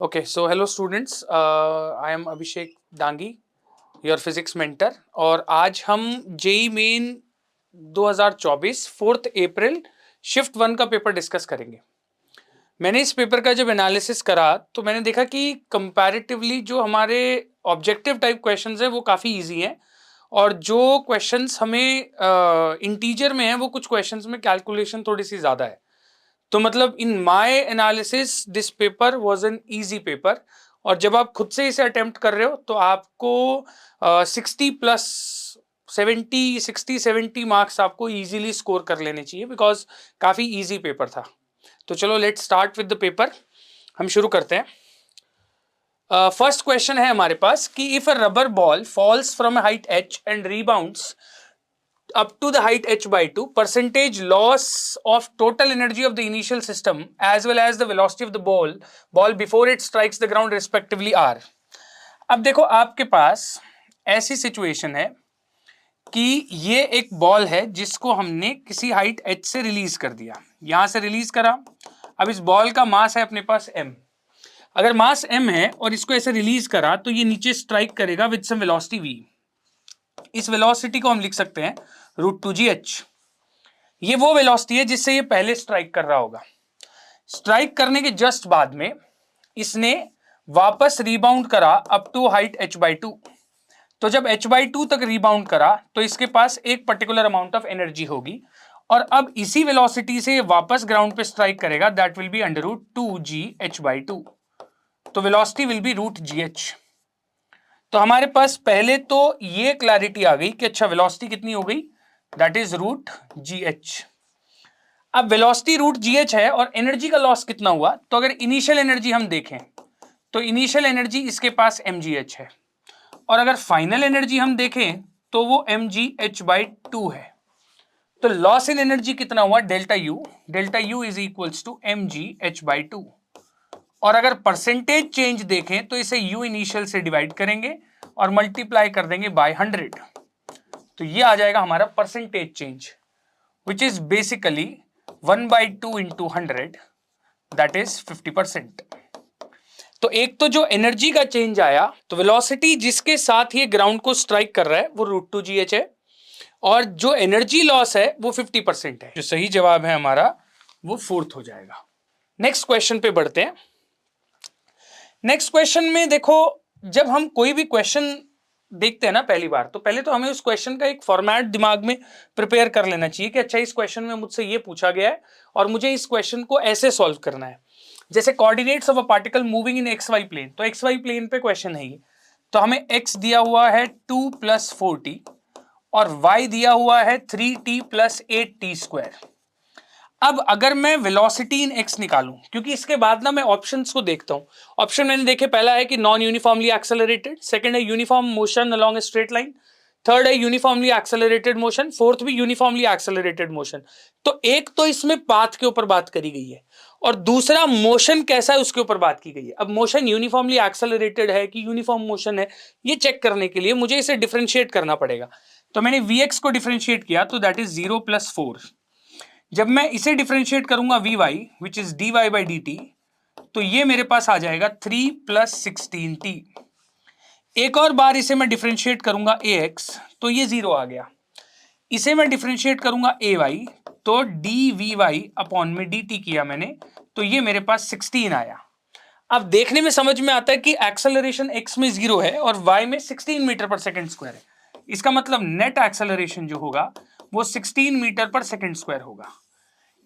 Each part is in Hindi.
Okay, so hello students, I am Abhishek Dangi, your physics mentor. और आज हम जेई मेन 2024 4 अप्रैल शिफ्ट 1 का पेपर डिस्कस करेंगे। मैंने इस पेपर का जब एनालिसिस करा तो मैंने देखा कि कंपैरेटिवली जो हमारे ऑब्जेक्टिव टाइप क्वेश्चंस हैं वो काफ़ी इजी हैं और जो क्वेश्चंस हमें इंटीजर में हैं वो कुछ क्वेश्चंस में कैलकुलेशन थोड़ी सी ज़्यादा है। तो मतलब in my analysis this paper was an easy paper और जब आप खुद से इसे अटेम्प्ट कर रहे हो तो आपको 60 प्लस 70 मार्क्स आपको इजीली स्कोर कर लेने चाहिए बिकॉज काफ़ी इजी पेपर था। तो चलो let's start with the paper. हम शुरू करते हैं। फर्स्ट क्वेश्चन है हमारे पास कि if a rubber ball falls from a height h and rebounds up to the height h by 2, percentage loss of total energy of the initial system as well as the velocity of the ball before it strikes the ground respectively are। अब देखो आपके पास ऐसी सिचुएशन है कि ये एक बॉल है जिसको हमने किसी हाइट h से रिलीज कर दिया, यहां से रिलीज करा। अब इस बॉल का मास है अपने पास m। अगर मास m है और इसको ऐसे रिलीज करा तो ये नीचे स्ट्राइक करेगा विद सम वेलोसिटी v। इस वेलोसिटी को हम लिख सकते हैं √2gh। ये वो वेलोसिटी है जिससे ये पहले स्ट्राइक कर रहा होगा। स्ट्राइक करने के जस्ट बाद में इसने वापस रिबाउंड करा up to height h by 2। तो जब h बाई 2 तक रिबाउंड करा तो इसके पास एक पर्टिकुलर अमाउंट ऑफ एनर्जी होगी और अब इसी वेलोसिटी से वापस ग्राउंड पे स्ट्राइक करेगा, that will be √2gh by 2। तो वेलोसिटी विल बी √gh। तो हमारे पास पहले तो ये क्लैरिटी आ गई कि अच्छा वेलोसिटी कितनी हो गई, दैट इज √gh। अब वेलोसिटी √gh है और एनर्जी का लॉस कितना हुआ, तो अगर इनिशियल एनर्जी हम देखें तो इनिशियल एनर्जी इसके पास mgh है और अगर फाइनल एनर्जी हम देखें तो वो mgh बाई 2 है। तो लॉस इन एनर्जी कितना हुआ, delta U is equals to mgh by 2। और अगर परसेंटेज चेंज देखें तो इसे u इनिशियल से डिवाइड करेंगे और मल्टीप्लाई कर देंगे बाय 100। तो ये आ जाएगा हमारा percentage change which is basically 1/2 into 100, that is 50%। तो एक तो जो एनर्जी का चेंज आया, तो वेलोसिटी जिसके साथ ये ग्राउंड को स्ट्राइक कर रहा है वो √2gh है और जो एनर्जी लॉस है वो 50% है। जो सही जवाब है हमारा वो 4th हो जाएगा। नेक्स्ट क्वेश्चन पे बढ़ते हैं। नेक्स्ट क्वेश्चन में देखो, जब हम कोई भी क्वेश्चन देखते हैं ना पहली बार, तो पहले तो हमें उस क्वेश्चन का एक फॉर्मेट दिमाग में प्रिपेयर कर लेना चाहिए कि अच्छा इस क्वेश्चन में मुझसे ये पूछा गया है और मुझे इस क्वेश्चन को ऐसे सॉल्व करना है। जैसे coordinates of a particle moving in X Y plane, तो एक्स वाई प्लेन पे क्वेश्चन है ये। तो हमें x दिया हुआ है 2 + 4t और y दिया हुआ है 3t + 8t²। अब अगर मैं वेलोसिटी इन x निकालूं, क्योंकि इसके बाद ना मैं ऑप्शंस को देखता हूं। ऑप्शन मैंने देखे, पहला है कि नॉन यूनिफॉर्मली एक्सेलरेटेड, सेकंड है uniform motion along a straight line, third है यूनिफॉर्मली एक्सेलरेटेड मोशन, फोर्थ भी यूनिफॉर्मली एक्सेलरेटेड मोशन। तो एक तो इसमें पाथ के ऊपर बात करी गई है और दूसरा मोशन कैसा है उसके ऊपर बात की गई है। अब मोशन यूनिफॉर्मली एक्सेलरेटेड है कि यूनिफॉर्म मोशन है, ये चेक करने के लिए मुझे इसे डिफरेंशिएट करना पड़ेगा। तो मैंने vx को डिफरेंशिएट किया तो दैट इज 0 + 4। जब मैं इसे डिफरेंशिएट करूंगा vy which is dy by dt, तो ये मेरे पास आ जाएगा 3 + 16t। एक और बार इसे मैं डिफरेंशिएट करूंगा ax तो ये 0 आ गया। इसे मैं डिफरेंशिएट करूंगा ay तो dvy अपॉन में dt किया मैंने, तो ये मेरे पास 16 आया। अब देखने में समझ में आता है कि एक्सेलरेशन x में 0 है और y में 16 मीटर पर सेकंड स्क्वायर है। इसका मतलब नेट एक्सेलरेशन जो होगा वो 16 मीटर पर सेकंड स्क्वायर होगा।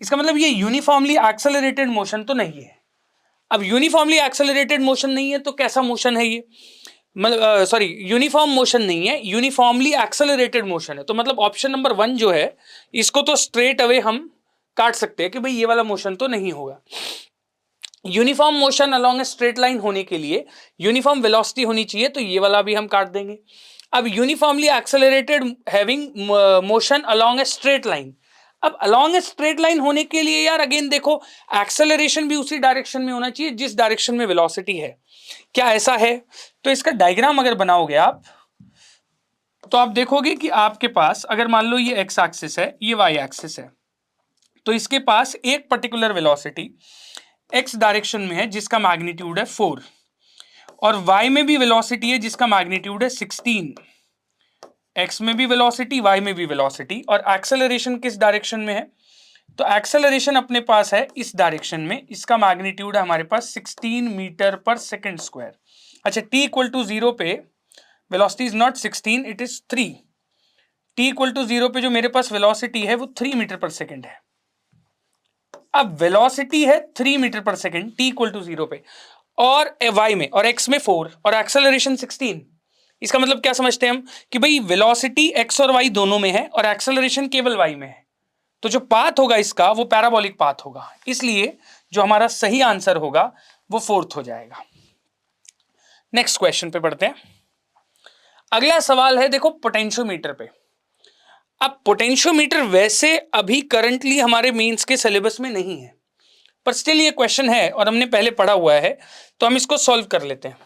इसका मतलब ये यूनिफॉर्मली एक्सेलरेटेड मोशन तो नहीं है। अब यूनिफॉर्मली एक्सेलरेटेड मोशन नहीं है तो कैसा मोशन है ये, मतलब सॉरी यूनिफॉर्म मोशन नहीं है, यूनिफॉर्मली एक्सेलरेटेड मोशन है। तो मतलब ऑप्शन नंबर 1 जो है इसको तो स्ट्रेट अवे हम काट सकते हैं कि भाई ये वाला मोशन तो नहीं होगा। Uniform motion along a straight line होने के लिए यूनिफॉर्म वेलोसिटी होनी चाहिए, तो ये वाला भी हम काट देंगे। अब uniformly accelerated having motion along a straight line, अब अलोंग ए स्ट्रेट लाइन होने के लिए यार अगेन देखो एक्सेलरेशन भी उसी डायरेक्शन में होना चाहिए जिस डायरेक्शन में वेलोसिटी है। क्या ऐसा है? तो इसका डायग्राम अगर बनाओगे आप तो आप देखोगे कि आपके पास अगर मान लो ये एक्स एक्सिस है, ये वाई एक्सिस है, तो इसके पास एक पर्टिकुलर वेलोसिटी x डायरेक्शन में है जिसका मैग्नीट्यूड है 4 और y में भी वेलोसिटी है जिसका मैग्नीट्यूड है 16। x में भी वेलोसिटी, y में भी वेलोसिटी, और एक्सेलरेशन किस डायरेक्शन में है? तो एक्सेलरेशन अपने पास है इस डायरेक्शन में, इसका मैग्नीट्यूड है हमारे पास 16 मीटर पर सेकंड स्क्वायर। अच्छा, t इक्वल टू 0 पे velocity is not 16, it is 3। t equal to 0 पे जो मेरे पास वेलोसिटी है वो 3 मीटर पर सेकंड है। अब वेलोसिटी है 3 metre per second t equal to 0 पे, और y में और x में 4 और एक्सेलरेशन 16। इसका मतलब क्या समझते हैं हम कि भाई वेलोसिटी x और y दोनों में है और एक्सेलरेशन केवल y में है, तो जो पाथ होगा इसका वो पैराबोलिक पाथ होगा, इसलिए जो हमारा सही आंसर होगा वो 4th हो जाएगा। नेक्स्ट क्वेश्चन पे बढ़ते हैं। अगला सवाल है देखो पोटेंशियोमीटर पे। अब पोटेंशियोमीटर वैसे अभी करंटली हमारे मेंस के सिलेबस में नहीं है, पर स्टिल ये क्वेश्चन है और हमने पहले पढ़ा हुआ है, तो हम इसको सॉल्व कर लेते हैं।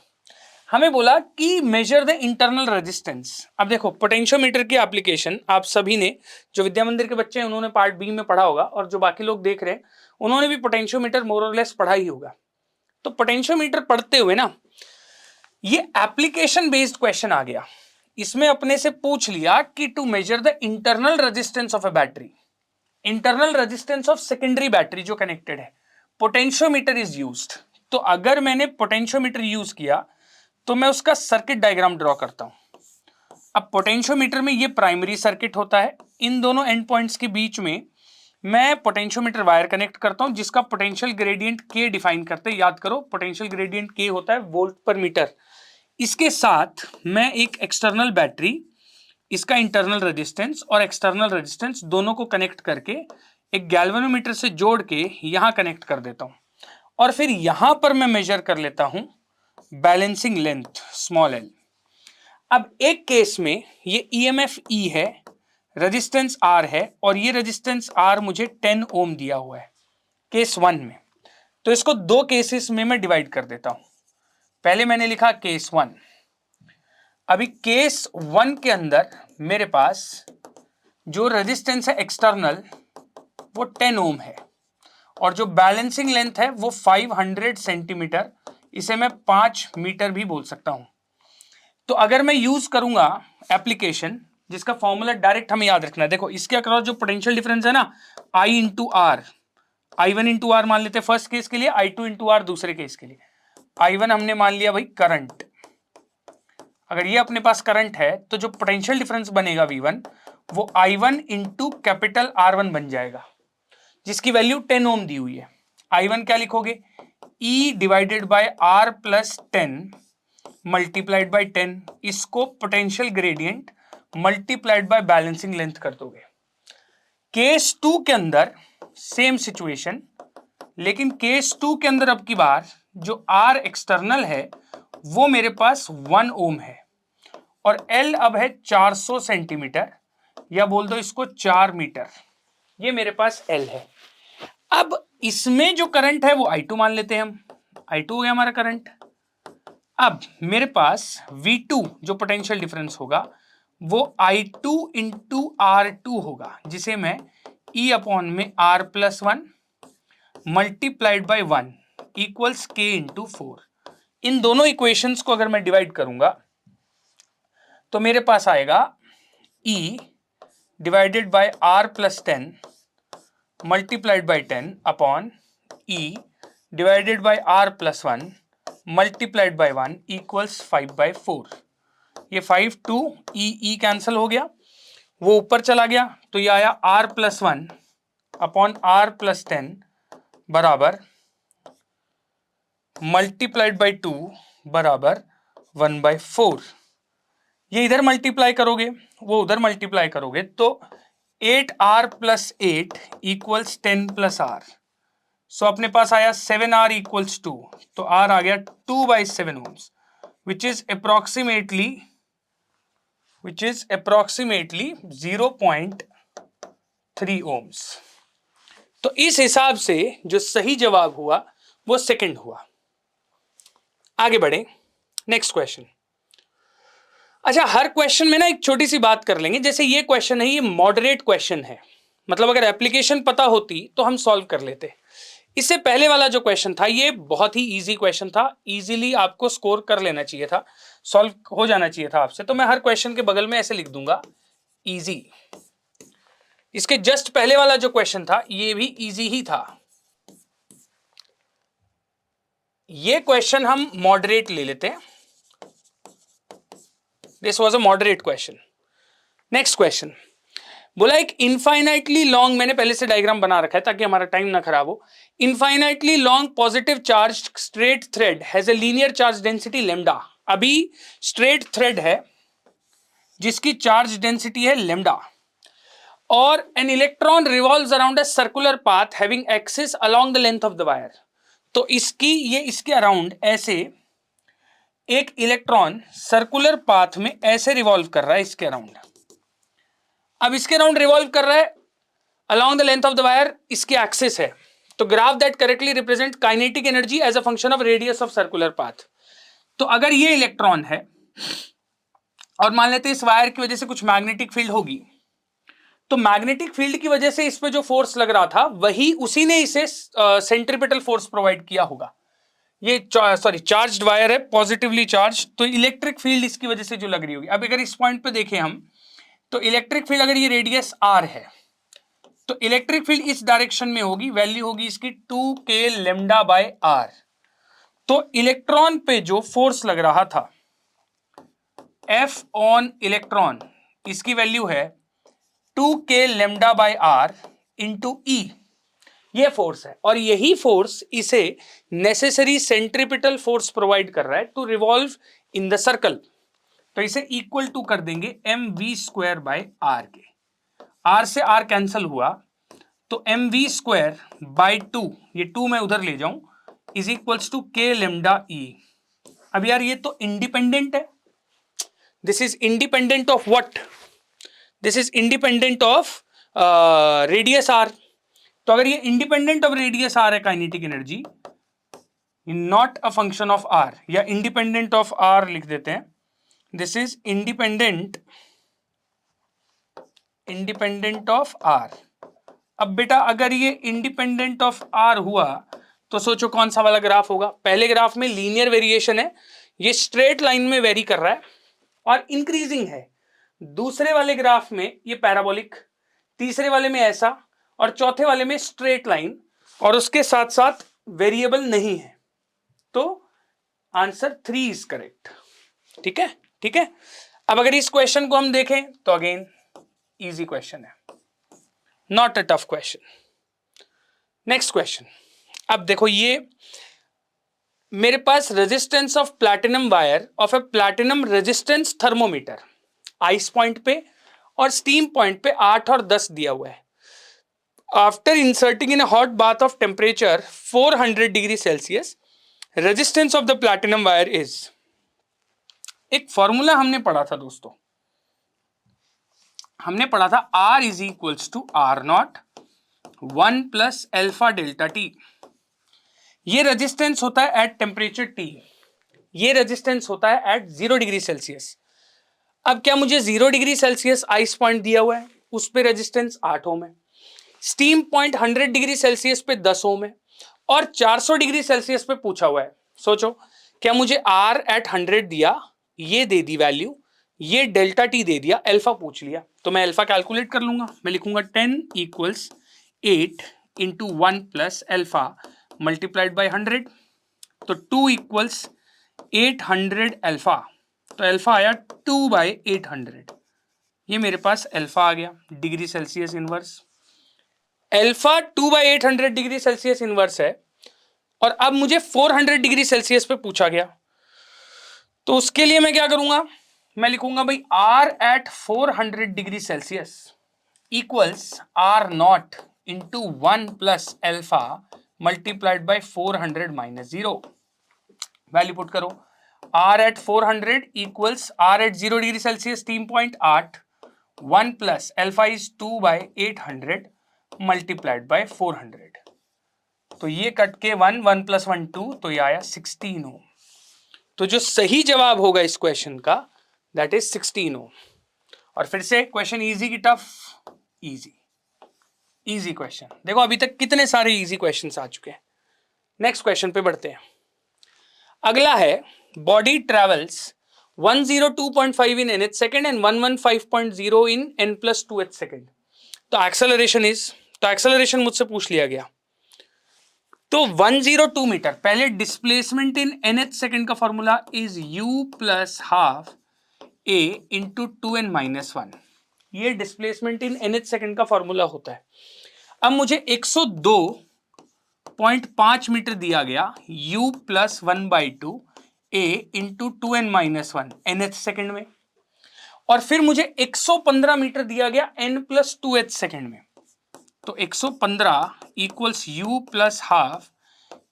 हमें बोला कि मेजर द इंटरनल रेजिस्टेंस। अब देखो पोटेंशियोमीटर की एप्लीकेशन आप सभी ने, जो विद्या मंदिर के बच्चे हैं उन्होंने पार्ट बी में पढ़ा होगा, और जो बाकी लोग देख रहे हैं उन्होंने भी पोटेंशियोमीटर मोर और लेस पढ़ा ही होगा। तो पोटेंशियोमीटर पढ़ते हुए ना ये एप्लीकेशन बेस्ड क्वेश्चन आ गया। इसमें अपने से पूछ लिया कि to measure the internal resistance of a battery, internal resistance of secondary battery जो कनेक्टेड है, पोटेंशियोमीटर इज यूज्ड। तो अगर मैंने पोटेंशियोमीटर यूज किया तो मैं उसका सर्किट डायग्राम ड्रॉ करता हूं। अब पोटेंशियोमीटर में ये प्राइमरी सर्किट होता है, इन दोनों एंड पॉइंट्स के बीच में मैं पोटेंशियोमीटर वायर कनेक्ट करता हूं जिसका पोटेंशियल ग्रेडियंट के डिफाइन करते हैं। याद करो पोटेंशियल ग्रेडियंट के होता है वोल्ट पर मीटर। इसके साथ मैं एक एक्सटर्नल बैटरी, इसका इंटरनल रेजिस्टेंस और एक्सटर्नल रेजिस्टेंस दोनों को कनेक्ट करके एक गैल्वेनोमीटर से जोड़ के यहां कनेक्ट कर देता हूं, और फिर यहां पर मैं मेजर कर लेता हूं बैलेंसिंग लेंथ स्मॉल l। अब एक केस में ये EMF E है, रेजिस्टेंस R है, और ये रेजिस्टेंस R मुझे 10 ओम दिया हुआ है केस 1 में। तो इसको दो केसेस में मैं डिवाइड कर देता हूं। पहले मैंने लिखा केस 1। अभी केस 1 के अंदर मेरे पास जो रेजिस्टेंस है एक्सटर्नल वो 10 ओम है, और जो बैलेंसिंग लेंथ है वो 500 सेंटीमीटर, इसे मैं 5 मीटर भी बोल सकता हूं। तो अगर मैं यूज करूंगा एप्लीकेशन जिसका फॉर्मूला डायरेक्ट हमें याद रखना है, देखो इसके अक्रॉस जो पोटेंशियल डिफरेंस है ना I into R, I1 into R मान लेते हैं फर्स्ट केस के लिए, I2 इंटू आर दूसरे केस के लिए। I1 हमने मान लिया भाई करंट, अगर ये अपने पास करंट है तो जो पोटेंशियल डिफरेंस बनेगा V1 वो I1 इंटू कैपिटल R1 बन जाएगा, जिसकी वैल्यू 10 ओम दी हुई है। I1 क्या लिखोगे, E divided by R plus 10 multiplied by 10, इसको potential gradient multiplied by balancing length कर दोगे। केस 2 के अंदर सेम सिचुएशन, लेकिन केस 2 के अंदर अब की बार जो R एक्सटर्नल है वो मेरे पास 1 ओम है, और L अब है 400 सेंटीमीटर, या बोल दो इसको 4 मीटर, ये मेरे पास L है। अब इसमें जो करंट है वो I2 मान लेते हैं हम, I2 हो गया हमारा करंट। अब मेरे पास V2 जो पोटेंशियल डिफरेंस होगा वो I2 इंटू R2 होगा, जिसे मैं E अपॉन में R plus 1 multiplied by 1 equals K into 4। इन दोनों इक्वेशंस को अगर मैं डिवाइड करूंगा तो मेरे पास आएगा E divided by R plus 10 multiplied by 10 upon E divided by R plus 1 multiplied by 1 equals 5/4। ये 5 2 ई कैंसिल हो गया, वो ऊपर चला गया, तो ये आया R plus 1 upon R plus 10 बराबर मल्टीप्लाइड बाय 2 बराबर 1/4। ये इधर मल्टीप्लाई करोगे वो उधर मल्टीप्लाई करोगे तो 8R plus 8 equals 10 plus R। सो अपने पास आया 7R इक्वल्स 2, तो R आ गया 2/7 ohms, which is approximately 0.3 ohms. तो इस हिसाब से जो सही जवाब हुआ वो सेकंड हुआ। आगे बढ़े नेक्स्ट क्वेश्चन। अच्छा, हर क्वेश्चन में ना एक छोटी सी बात कर लेंगे, जैसे ये क्वेश्चन है ये मॉडरेट क्वेश्चन है, मतलब अगर एप्लीकेशन पता होती तो हम सॉल्व कर लेते। इससे पहले वाला जो क्वेश्चन था ये बहुत ही इजी क्वेश्चन था, इजीली आपको स्कोर कर लेना चाहिए था, सॉल्व हो जाना चाहिए था आपसे। तो मैं हर क्वेश्चन के बगल में ऐसे लिख दूंगा इजी। इसके जस्ट पहले वाला जो क्वेश्चन था ये भी इजी ही था। ये क्वेश्चन हम मॉडरेट ले लेते हैं, this was a moderate question. Next question बोला एक इनफाइनाइटली लॉन्ग, मैंने पहले से डायग्राम बना रखा है ताकि हमारा टाइम ना खराब हो। Infinitely long positive charge straight thread has a linear charge density lambda. अभी स्ट्रेट थ्रेड है जिसकी चार्ज डेंसिटी है लेमडा, और an electron revolves around a circular path having axis along the length of the wire. तो इसके अराउंड ऐसे एक इलेक्ट्रॉन सर्कुलर पाथ में ऐसे रिवॉल्व कर रहा है इसके अराउंड। अब इसके अराउंड रिवॉल्व कर रहा है along the length of the wire, इसकी एक्सिस है। तो graph that correctly represent kinetic energy as a function of radius of circular path. तो अगर ये इलेक्ट्रॉन है और मान लेते हैं इस वायर की वजह से कुछ मैग्नेटिक फील्ड होगी, तो मैग्नेटिक फील्ड की वजह से इस पे जो फोर्स लग रहा था वही उसी ने इसे सेंट्रीपिटल फोर्स प्रोवाइड किया होगा। ये चार्ज्ड वायर है, पॉजिटिवली चार्ज, तो इलेक्ट्रिक फील्ड इसकी वजह से जो लग रही होगी। अब अगर इस पॉइंट पे देखें हम, तो इलेक्ट्रिक फील्ड अगर ये रेडियस आर है तो इलेक्ट्रिक फील्ड इस डायरेक्शन में होगी, वैल्यू होगी इसकी 2k लेमडा बाय आर। तो इलेक्ट्रॉन पे जो फोर्स लग रहा था F ऑन इलेक्ट्रॉन, इसकी वैल्यू है 2k lambda by R into E. ये फोर्स है और यही फोर्स इसे नेसेसरी सेंट्रीपिटल फोर्स प्रोवाइड कर रहा है to revolve in the circle. तो इसे इक्वल टू कर देंगे mv² बाय आर के। आर से आर कैंसल हुआ तो mv² बाय 2, ये 2 मैं उधर ले जाऊं, is equals to k lambda E. अब यार ये तो इंडिपेंडेंट है, this is independent of what, this is independent of radius R. तो अगर ये इंडिपेंडेंट ऑफ रेडियस आर है kinetic energy, not a function of R, या इंडिपेंडेंट ऑफ आर लिख देते हैं, this is independent of R. अब बेटा अगर ये इंडिपेंडेंट ऑफ आर हुआ तो सोचो कौन सा वाला ग्राफ होगा। पहले ग्राफ में लीनियर वेरिएशन है, ये स्ट्रेट लाइन में वेरी कर रहा है और इंक्रीजिंग है। दूसरे वाले ग्राफ में ये पैराबोलिक, तीसरे वाले में ऐसा, और चौथे वाले में स्ट्रेट लाइन, और उसके साथ साथ वेरिएबल नहीं है। तो आंसर 3 इज करेक्ट। ठीक है, ठीक है। अब अगर इस क्वेश्चन को हम देखें तो अगेन इजी क्वेश्चन है, not a tough question. Next question, अब देखो ये मेरे पास resistance of platinum wire of a platinum resistance thermometer ice point पे और स्टीम पॉइंट पे 8 और 10 दिया हुआ है। After inserting in a hot bath of temperature 400 degree Celsius, resistance of the platinum wire is. एक फॉर्मूला हमने पढ़ा था दोस्तों, हमने पढ़ा था R is equals to R nought 1 plus alpha delta T. ये रेजिस्टेंस होता है एट टेम्परेचर T, ये रेजिस्टेंस होता है एट 0 डिग्री सेल्सियस। अब क्या मुझे 0 डिग्री सेल्सियस आइस पॉइंट दिया हुआ है, उस पे रेजिस्टेंस 8 ओम है, स्टीम पॉइंट 100 डिग्री सेल्सियस पे 10 ओम है, और 400 डिग्री सेल्सियस पे पूछा हुआ है। सोचो क्या मुझे R एट 100 दिया, ये दे दी वैल्यू, ये डेल्टा टी दे दिया, अल्फा पूछ लिया, तो मैं अल्फा कैलकुलेट कर लूंगा। मैं लिखूंगा 10 equals 8 into 1 plus alpha multiplied by 100, तो 2 इक्वल्स 800 अल्फा, तो अल्फा आया 2 बाई 800। ये मेरे पास अल्फा आ गया degree Celsius inverse. Alpha 2 by 800 degree Celsius inverse है, और अब मुझे 400 डिग्री सेल्सियस पे पूछा गया, तो उसके लिए मैं क्या करूंगा, मैं लिखूंगा भाई R at 400 degree Celsius equals R nought into 1 plus alpha multiplied by 400 minus 0। Value put करो, R at 400 equals R at 0 degree Celsius steam point 8, 1 plus alpha is 2 by 800 multiplied by 400। तो ये कट के 1 1 प्लस 1 2, तो ये आया 16 ओम। तो जो सही जवाब होगा इस क्वेश्चन का दैट इज 16 ओम। और फिर से क्वेश्चन इजी की टफ, इजी, इजी क्वेश्चन। देखो अभी तक कितने सारे इजी क्वेश्चंस आ चुके हैं, नेक्स्ट क्वेश्चन पे बढ़ते हैं। अगला है body travels 102.5 in nth second and 115.0 in n+2h second। तो एक्सेलरेशन मुझसे पूछ लिया गया। तो 102 मीटर, पहले डिस्प्लेसमेंट इन nth सेकेंड का formula is u plus half a into 2n-1। ये डिस्प्लेसमेंट इन nth सेकेंड का फॉर्मूला होता है। अब मुझे 102.5 मीटर दिया गया, u plus 1/2 a into 2n-1 nth second में, और फिर मुझे 115 मीटर दिया गया n+2h सेकेंड में। तो 115 equals u plus half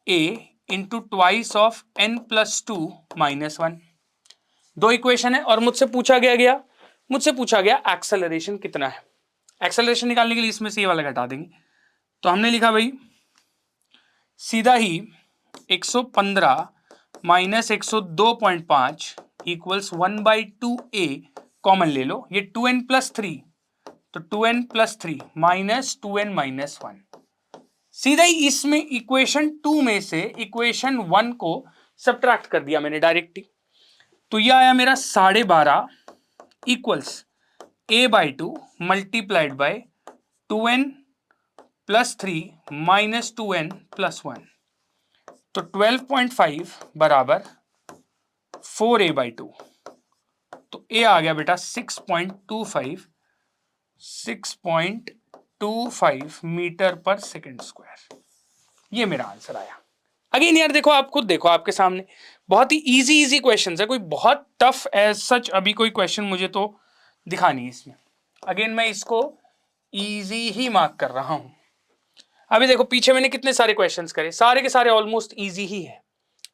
a into twice of n+2-1। दो इक्वेशन है और मुझसे पूछा गया एक्सेलरेशन कितना है। एक्सेलरेशन निकालने के लिए इसमें से ये वाला घटा देंगे। तो हमने लिखा भाई सीधा ही 115 माइनस 102.5 इक्वल्स 1/2a कॉमन ले लो, ये 2n+3, तो 2n+3 माइनस 2n-1। सीधा ही इसमें इक्वेशन 2 में से इक्वेशन 1 को सब्ट्रैक्ट कर दिया मैंने डायरेक्टली। तो यह आया मेरा 12.5 equals a/2 multiplied by 2n+3 minus 2n+1। तो 12.5 बराबर 4a/2। तो a आ गया बेटा 6.25 मीटर पर सेकेंड स्क्वायर। ये मेरा आंसर आया। अगेन यार देखो, आप खुद देखो आपके सामने बहुत ही इजी क्वेश्चंस है, कोई बहुत टफ एज सच अभी कोई क्वेश्चन मुझे तो दिखा नहीं इसमें। अगेन मैं इसको इजी ही मार्क कर रहा हूं। अभी देखो पीछे मैंने कितने सारे क्वेश्चंस करे, सारे के सारे ऑलमोस्ट इजी ही है।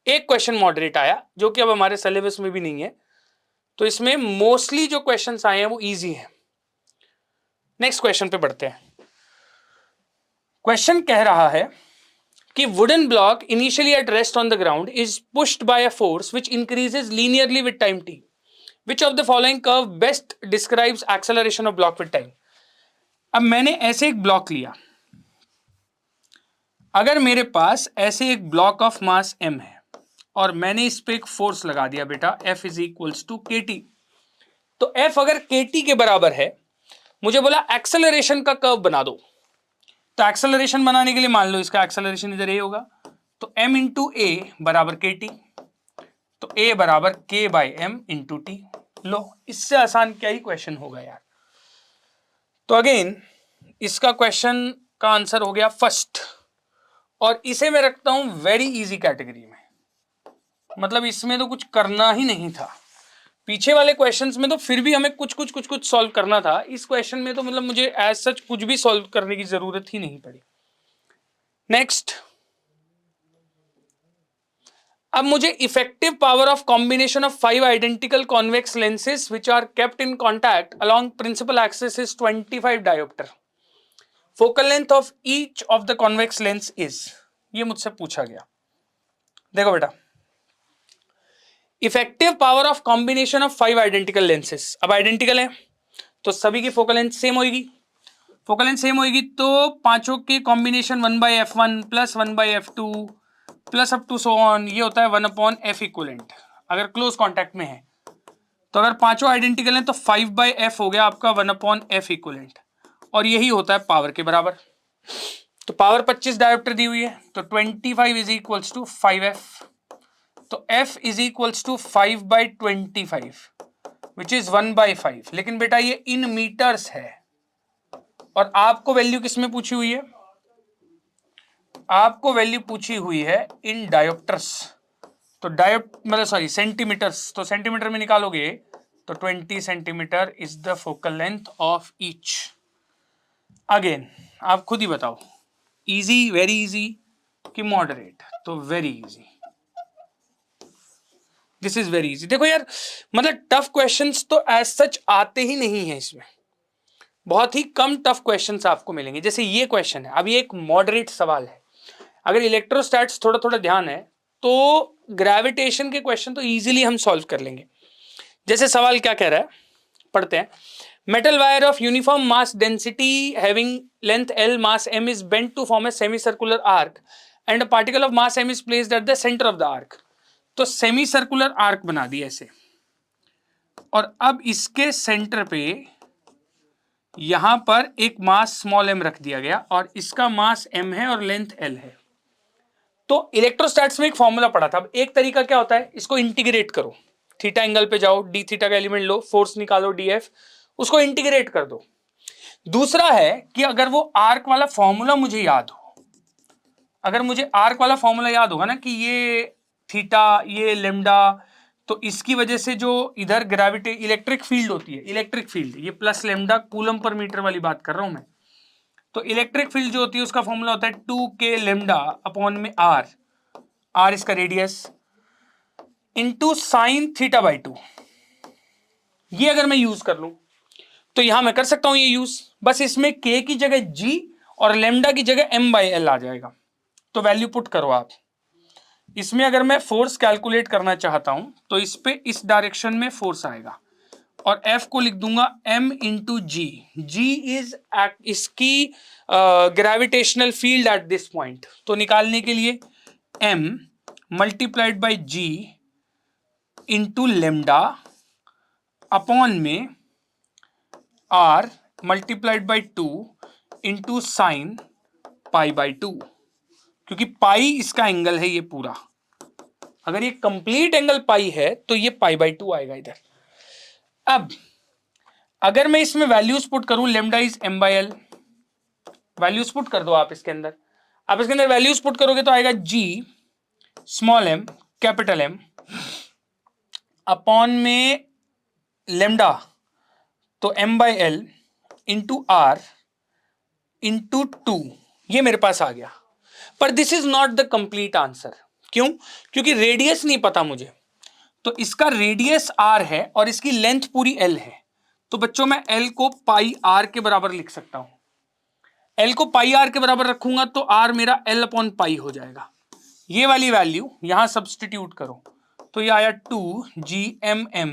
एक क्वेश्चन मॉडरेट आया जो कि अब हमारे सिलेबस में भी नहीं है, तो इसमें मोस्टली जो क्वेश्चंस आए हैं वो इजी हैं। नेक्स्ट क्वेश्चन पे बढ़ते हैं। क्वेश्चन कह रहा है कि wooden block initially at rest on the ground is pushed by a force which increases linearly with time t। Which of the following curve best describes acceleration of block with time. अब मैंने ऐसे एक ब्लॉक लिया, अगर मेरे पास ऐसे एक ब्लॉक ऑफ मास m है और मैंने इस पे एक फोर्स लगा दिया बेटा F is equals to KT। तो F अगर KT के बराबर है, मुझे बोला एक्सेलरेशन का कर्व बना दो। तो एक्सेलरेशन बनाने के लिए मान लो इसका एक्सेलरेशन इधर a होगा, तो m इंटू a बराबर KT, तो a बराबर K/m इंटू T। लो, इससे आसान क्या ही क्वेश्चन होगा यार। तो अगेन इसका क्वेश्चन का आंसर हो गया फर्स्ट, और इसे मैं रखता हूं वेरी इजी कैटेगरी में। मतलब इसमें तो कुछ करना ही नहीं था। पीछे वाले क्वेश्चंस में तो फिर भी हमें कुछ सॉल्व करना था, इस क्वेश्चन में तो मतलब मुझे एज सच कुछ भी सॉल्व करने की जरूरत ही नहीं पड़ी। नेक्स्ट, अब मुझे effective power of combination of 5 identical convex lenses which are kept in contact along principal axis is 25 dioptre. Focal length of each of the convex lens is, ये मुझसे पूछा गया। देखो बेटा, effective power of combination of 5 identical lenses, अब आइडेंटिकल है तो सभी की फोकल लेंथ सेम होगी। फोकल लेंथ सेम होगी तो पांचों के combination 1/f1 plus 1/f2 plus up to so on, ये होता है 1/f इक्विवेलेंट अगर क्लोज कॉन्टैक्ट में है। तो अगर पांचों आइडेंटिकल हैं तो 5/f हो गया आपका 1/f इक्विवेलेंट, और यही होता है पावर के बराबर। तो पावर 25 डायोप्टर दी हुई है, तो 25 इज इक्वल्स टू 5f। तो f is equals to 5/25 which is 1/5। लेकिन बेटा ये इन मीटर्स है और आपको वैल्यू किसमें पूछी हुई है? आपको वैल्यू पूछी हुई है इन डायोप्टर्स। तो मतलब सॉरी सेंटीमीटर्स, तो सेंटीमीटर में निकालोगे तो 20 centimetre is the focal length of each. Again आप खुद ही बताओ, इजी, वेरी इजी कि मॉडरेट? तो very easy, this is very easy. देखो यार, मतलब टफ क्वेश्चंस तो एज सच आते ही नहीं है इसमें, बहुत ही कम टफ क्वेश्चंस आपको मिलेंगे। जैसे ये क्वेश्चन है, अब ये एक मॉडरेट सवाल है। अगर इलेक्ट्रोस्टैट्स थोड़ा थोड़ा ध्यान है तो ग्रेविटेशन के क्वेश्चन तो इजीली हम सॉल्व कर लेंगे। जैसे सवाल क्या कह रहा है, पढ़ते हैं। Metal wire of uniform mass density having length L, mass M is bent to form a semicircular arc and a particle of mass m is placed at the centre of the arc. तो सेमी सर्कुलर आर्क बना दिया ऐसे, और अब इसके सेंटर पे यहां पर एक मास स्मॉल m रख दिया गया, और इसका मास m है और लेंथ l है। तो इलेक्ट्रोस्टैट्स में एक फॉर्मूला पढ़ा था। अब एक तरीका क्या होता है, इसको इंटीग्रेट करो, थीटा एंगल पे जाओ, डी थीटा का एलिमेंट लो, फोर्स निकालो df, उसको इंटीग्रेट कर दो। दूसरा है कि अगर वो आर्क वाला फॉर्मूला मुझे याद हो, अगर मुझे आर्क वाला फॉर्मूला याद होगा ना कि ये थीटा, ये लेमडा, तो इसकी वजह से जो इधर ग्रेविटी इलेक्ट्रिक फील्ड होती है, इलेक्ट्रिक फील्ड, ये plus lambda coulomb per metre वाली बात कर रहा हूं मैं। तो इलेक्ट्रिक फील्ड जो होती है उसका फॉर्मूला होता है 2k लेमडा अपॉन में आर, आर इसका radius, into sine theta by 2। ये अगर मैं यूज कर लूं तो यहां मैं कर सकता हूं ये यूज, बस इसमें k की जगह g और लेमडा की जगह m बाई एल आ जाएगा। तो वैल्यू पुट करो आप इसमें। अगर मैं फोर्स कैलकुलेट करना चाहता हूं तो इस पे इस डायरेक्शन में फोर्स आएगा, और F को लिख दूंगा m into g. G is इसकी gravitational field at this point. तो निकालने के लिए m multiplied by g into lambda upon में r multiplied by 2 into sine pi by 2, क्योंकि पाई इसका एंगल है ये पूरा। अगर ये कंप्लीट एंगल पाई है तो ये पाई बाई 2 आएगा इधर। अब अगर मैं इसमें वैल्यूज पुट करूं, lambda is m by L, values put कर दो आप इसके अंदर। आप इसके अंदर वैल्यूज पुट करोगे तो आएगा g small m capital M upon में लेमडा तो m by L into R into 2। ये मेरे पास आ गया, पर this is not the complete answer. क्यों? क्योंकि रेडियस नहीं पता मुझे। तो इसका रेडियस r है और इसकी लेंथ पूरी l है। तो बच्चों मैं l को पाई r के बराबर लिख सकता हूं। l को पाई r के बराबर रखूंगा तो r मेरा l अपॉन पाई हो जाएगा। ये वाली वैल्यू यहां सब्सटीट्यूट करो तो ये आया 2gmm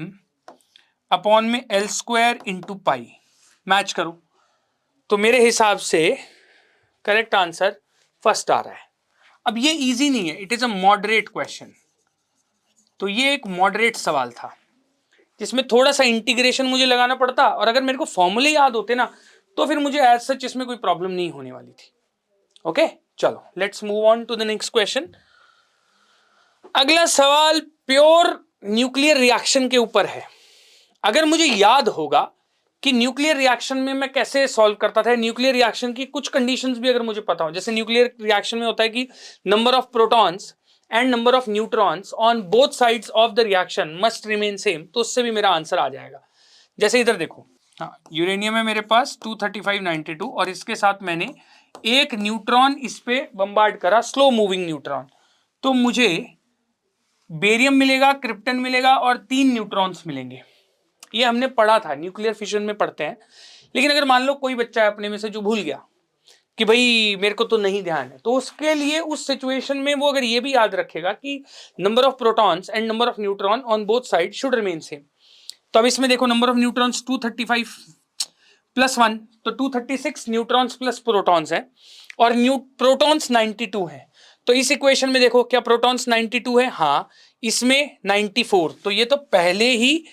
अपॉन में l square into pi. Match करो तो मेरे हिसाब से करेक्ट आंसर फर्स्ट आ रहा है। अब ये इजी नहीं है, it is a moderate question. तो ये एक मॉडरेट सवाल था जिसमें थोड़ा सा इंटीग्रेशन मुझे लगाना पड़ता, और अगर मेरे को फॉर्मूले याद होते ना तो फिर मुझे एज सच इसमें कोई प्रॉब्लम नहीं होने वाली थी। ओके चलो let's move on to the next question. अगला सवाल प्योर न्यूक्लियर रिएक्शन के ऊपर है। अगर मुझे याद होगा कि न्यूक्लियर रिएक्शन में मैं कैसे सॉल्व करता था, न्यूक्लियर रिएक्शन की कुछ कंडीशंस भी अगर मुझे पता हो, जैसे न्यूक्लियर रिएक्शन में होता है कि number of protons and number of neutrons on both sides of the reaction must remain same, तो उससे भी मेरा आंसर आ जाएगा। जैसे इधर देखो, हाँ यूरेनियम है मेरे पास 23592 और इसके साथ मैंने एक न्यूट्रॉन इस पे बम्बार्ड करा, स्लो मूविंग न्यूट्रॉन, तो मुझे बेरियम मिलेगा, क्रिप्टन मिलेगा और 3 न्यूट्रॉन्स मिलेंगे। ये हमने पढ़ा था, न्यूक्लियर फिशन में पढ़ते हैं। लेकिन अगर मान लो कोई बच्चा है अपने में से जो भूल गया कि भाई मेरे को तो नहीं ध्यान है, तो उसके लिए उस सिचुएशन में वो अगर ये भी याद रखेगा कि number of protons and number of neutron on both side should remain same. तो अब इसमें देखो नंबर ऑफ न्यूट्रॉन्स 235 प्लस 1, तो 236 न्यूट्रॉन्स प्लस प्रोटॉन्स है, और प्रोटॉन्स 92 है। तो इस इक्वेशन में देखो क्या प्रोटॉन्स 92 है? हाँ, इसमें 94, तो ये तो पहले ही,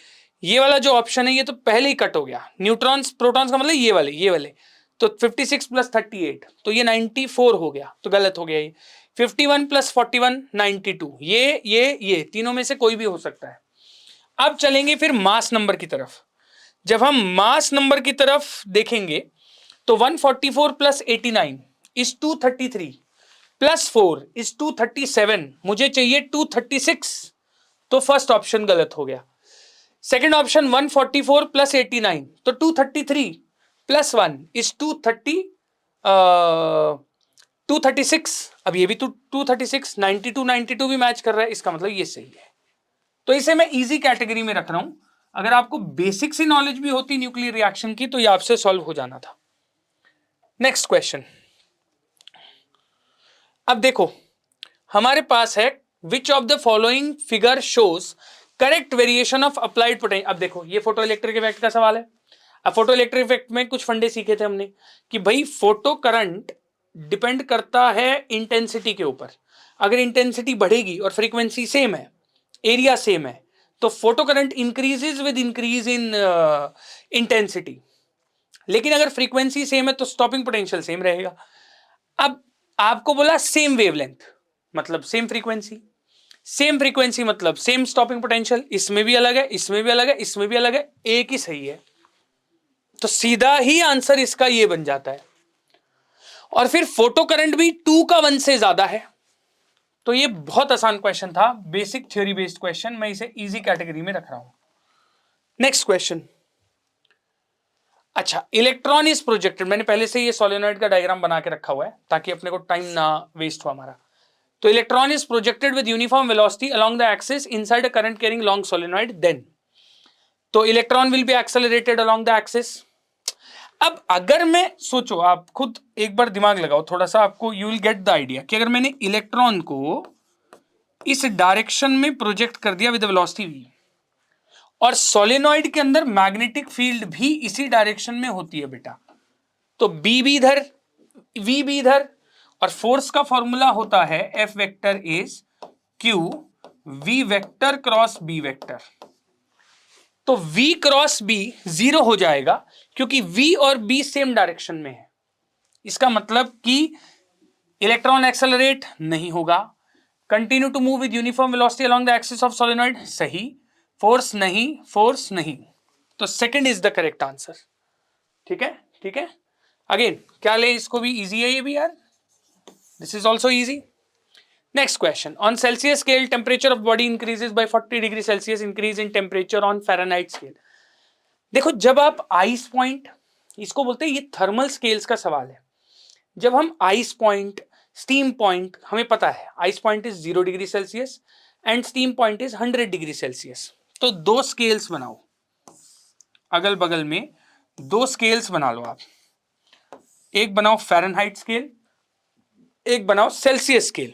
ये वाला जो ऑप्शन है ये तो पहले ही कट हो गया। न्यूट्रॉन्स प्रोटॉन्स का मतलब ये वाले, तो 56 प्लस 38, तो ये 94 हो गया, तो गलत हो गया ये। 51 प्लस 41 92, ये तीनों में से कोई भी हो सकता है। अब चलेंगे फिर मास नंबर की तरफ। जब हम मास नंबर की तरफ देखेंगे तो 144 प्लस 89 इज 233 प्लस 4 इज 237, मुझे चाहिए 236, तो फर्स्ट ऑप्शन गलत हो गया। सेकेंड ऑप्शन 144 प्लस 89, तो 233 प्लस 1 इज 236। अब ये भी 236, 92 भी मैच कर रहा है, इसका मतलब ये सही है। तो इसे मैं इजी कैटेगरी में रख रहा हूं। अगर आपको बेसिक सी नॉलेज भी होती न्यूक्लियर रिएक्शन की तो ये आपसे सॉल्व हो जाना था। नेक्स्ट क्वेश्चन, अब देखो हमारे पास है which of the following figure shows correct variation of applied potential. अब देखो ये फोटो इलेक्ट्रिक इफेक्ट का सवाल है। अब फोटो इलेक्ट्रिक इफेक्ट में कुछ फंडे सीखे थे हमने कि भाई फोटो करंट डिपेंड करता है इंटेंसिटी के ऊपर। अगर इंटेंसिटी बढ़ेगी और फ्रीक्वेंसी सेम है, एरिया सेम है, तो photo current increases with increase in intensity. लेकिन अगर फ्रीक्वेंसी सेम है तो स्टॉपिंग पोटेंशियल सेम रहेगा। अब आपको बोला सेम वेवलेंथ मतलब सेम फ्रीक्वेंसी, सेम फ्रीक्वेंसी मतलब सेम स्टॉपिंग पोटेंशियल, इसमें भी अलग है, इसमें भी अलग है, इसमें भी अलग है, एक ही सही है। तो सीधा ही आंसर इसका ये बन जाता है। और फिर फोटो करंट भी 2 का 1 से ज्यादा है। तो ये बहुत आसान क्वेश्चन था, बेसिक थ्योरी बेस्ड क्वेश्चन, मैं इसे इजी कैटेगरी में रख रहा हूं। Next question. अच्छा, इलेक्ट्रॉन इज प्रोजेक्टेड, मैंने पहले से ये सोलेनॉइड का डायग्राम बना के रखा हुआ है ताकि अपने को टाइम ना वेस्ट हो हमारा। तो electron is projected with uniform velocity along the axis inside a current carrying long solenoid, then तो electron will be accelerated along the axis. अब अगर मैं सोचो, आप खुद एक बार दिमाग लगाओ थोड़ा सा, आपको you will get the idea कि अगर मैंने इलेक्ट्रॉन को इस डायरेक्शन में प्रोजेक्ट कर दिया विद वेलोसिटी v, और सोलेनॉइड के अंदर मैग्नेटिक फील्ड भी इसी डायरेक्शन में होती है बेटा, तो b भी इधर, v भी इधर, और फोर्स का फॉर्मूला होता है F vector is q v vector cross b vector. तो v क्रॉस b 0 हो जाएगा क्योंकि v और b सेम डायरेक्शन में है। इसका मतलब कि इलेक्ट्रॉन एक्सेलरेट नहीं होगा। Continue to move with uniform velocity along the axis of solenoid, सही। फोर्स नहीं, फोर्स नहीं, तो second is the correct answer. ठीक है, ठीक है। अगेन क्या ले, इसको भी इजी है ये भी यार, this is also easy. Next question, on Celsius scale temperature of body increases by 40 degree Celsius, increase in temperature on Fahrenheit scale. देखो जब आप आइस पॉइंट, इसको बोलते हैं, ये थर्मल स्केल्स का सवाल है। जब हम आइस पॉइंट, स्टीम पॉइंट, हमें पता है ice point is 0 degree Celsius and steam point is 100 degree Celsius. तो 2 स्केल्स बनाओ, अगल बगल में 2 स्केल्स बना लो आप। एक बनाओ फ़ारेनहाइट स्केल, एक बनाओ Celsius scale.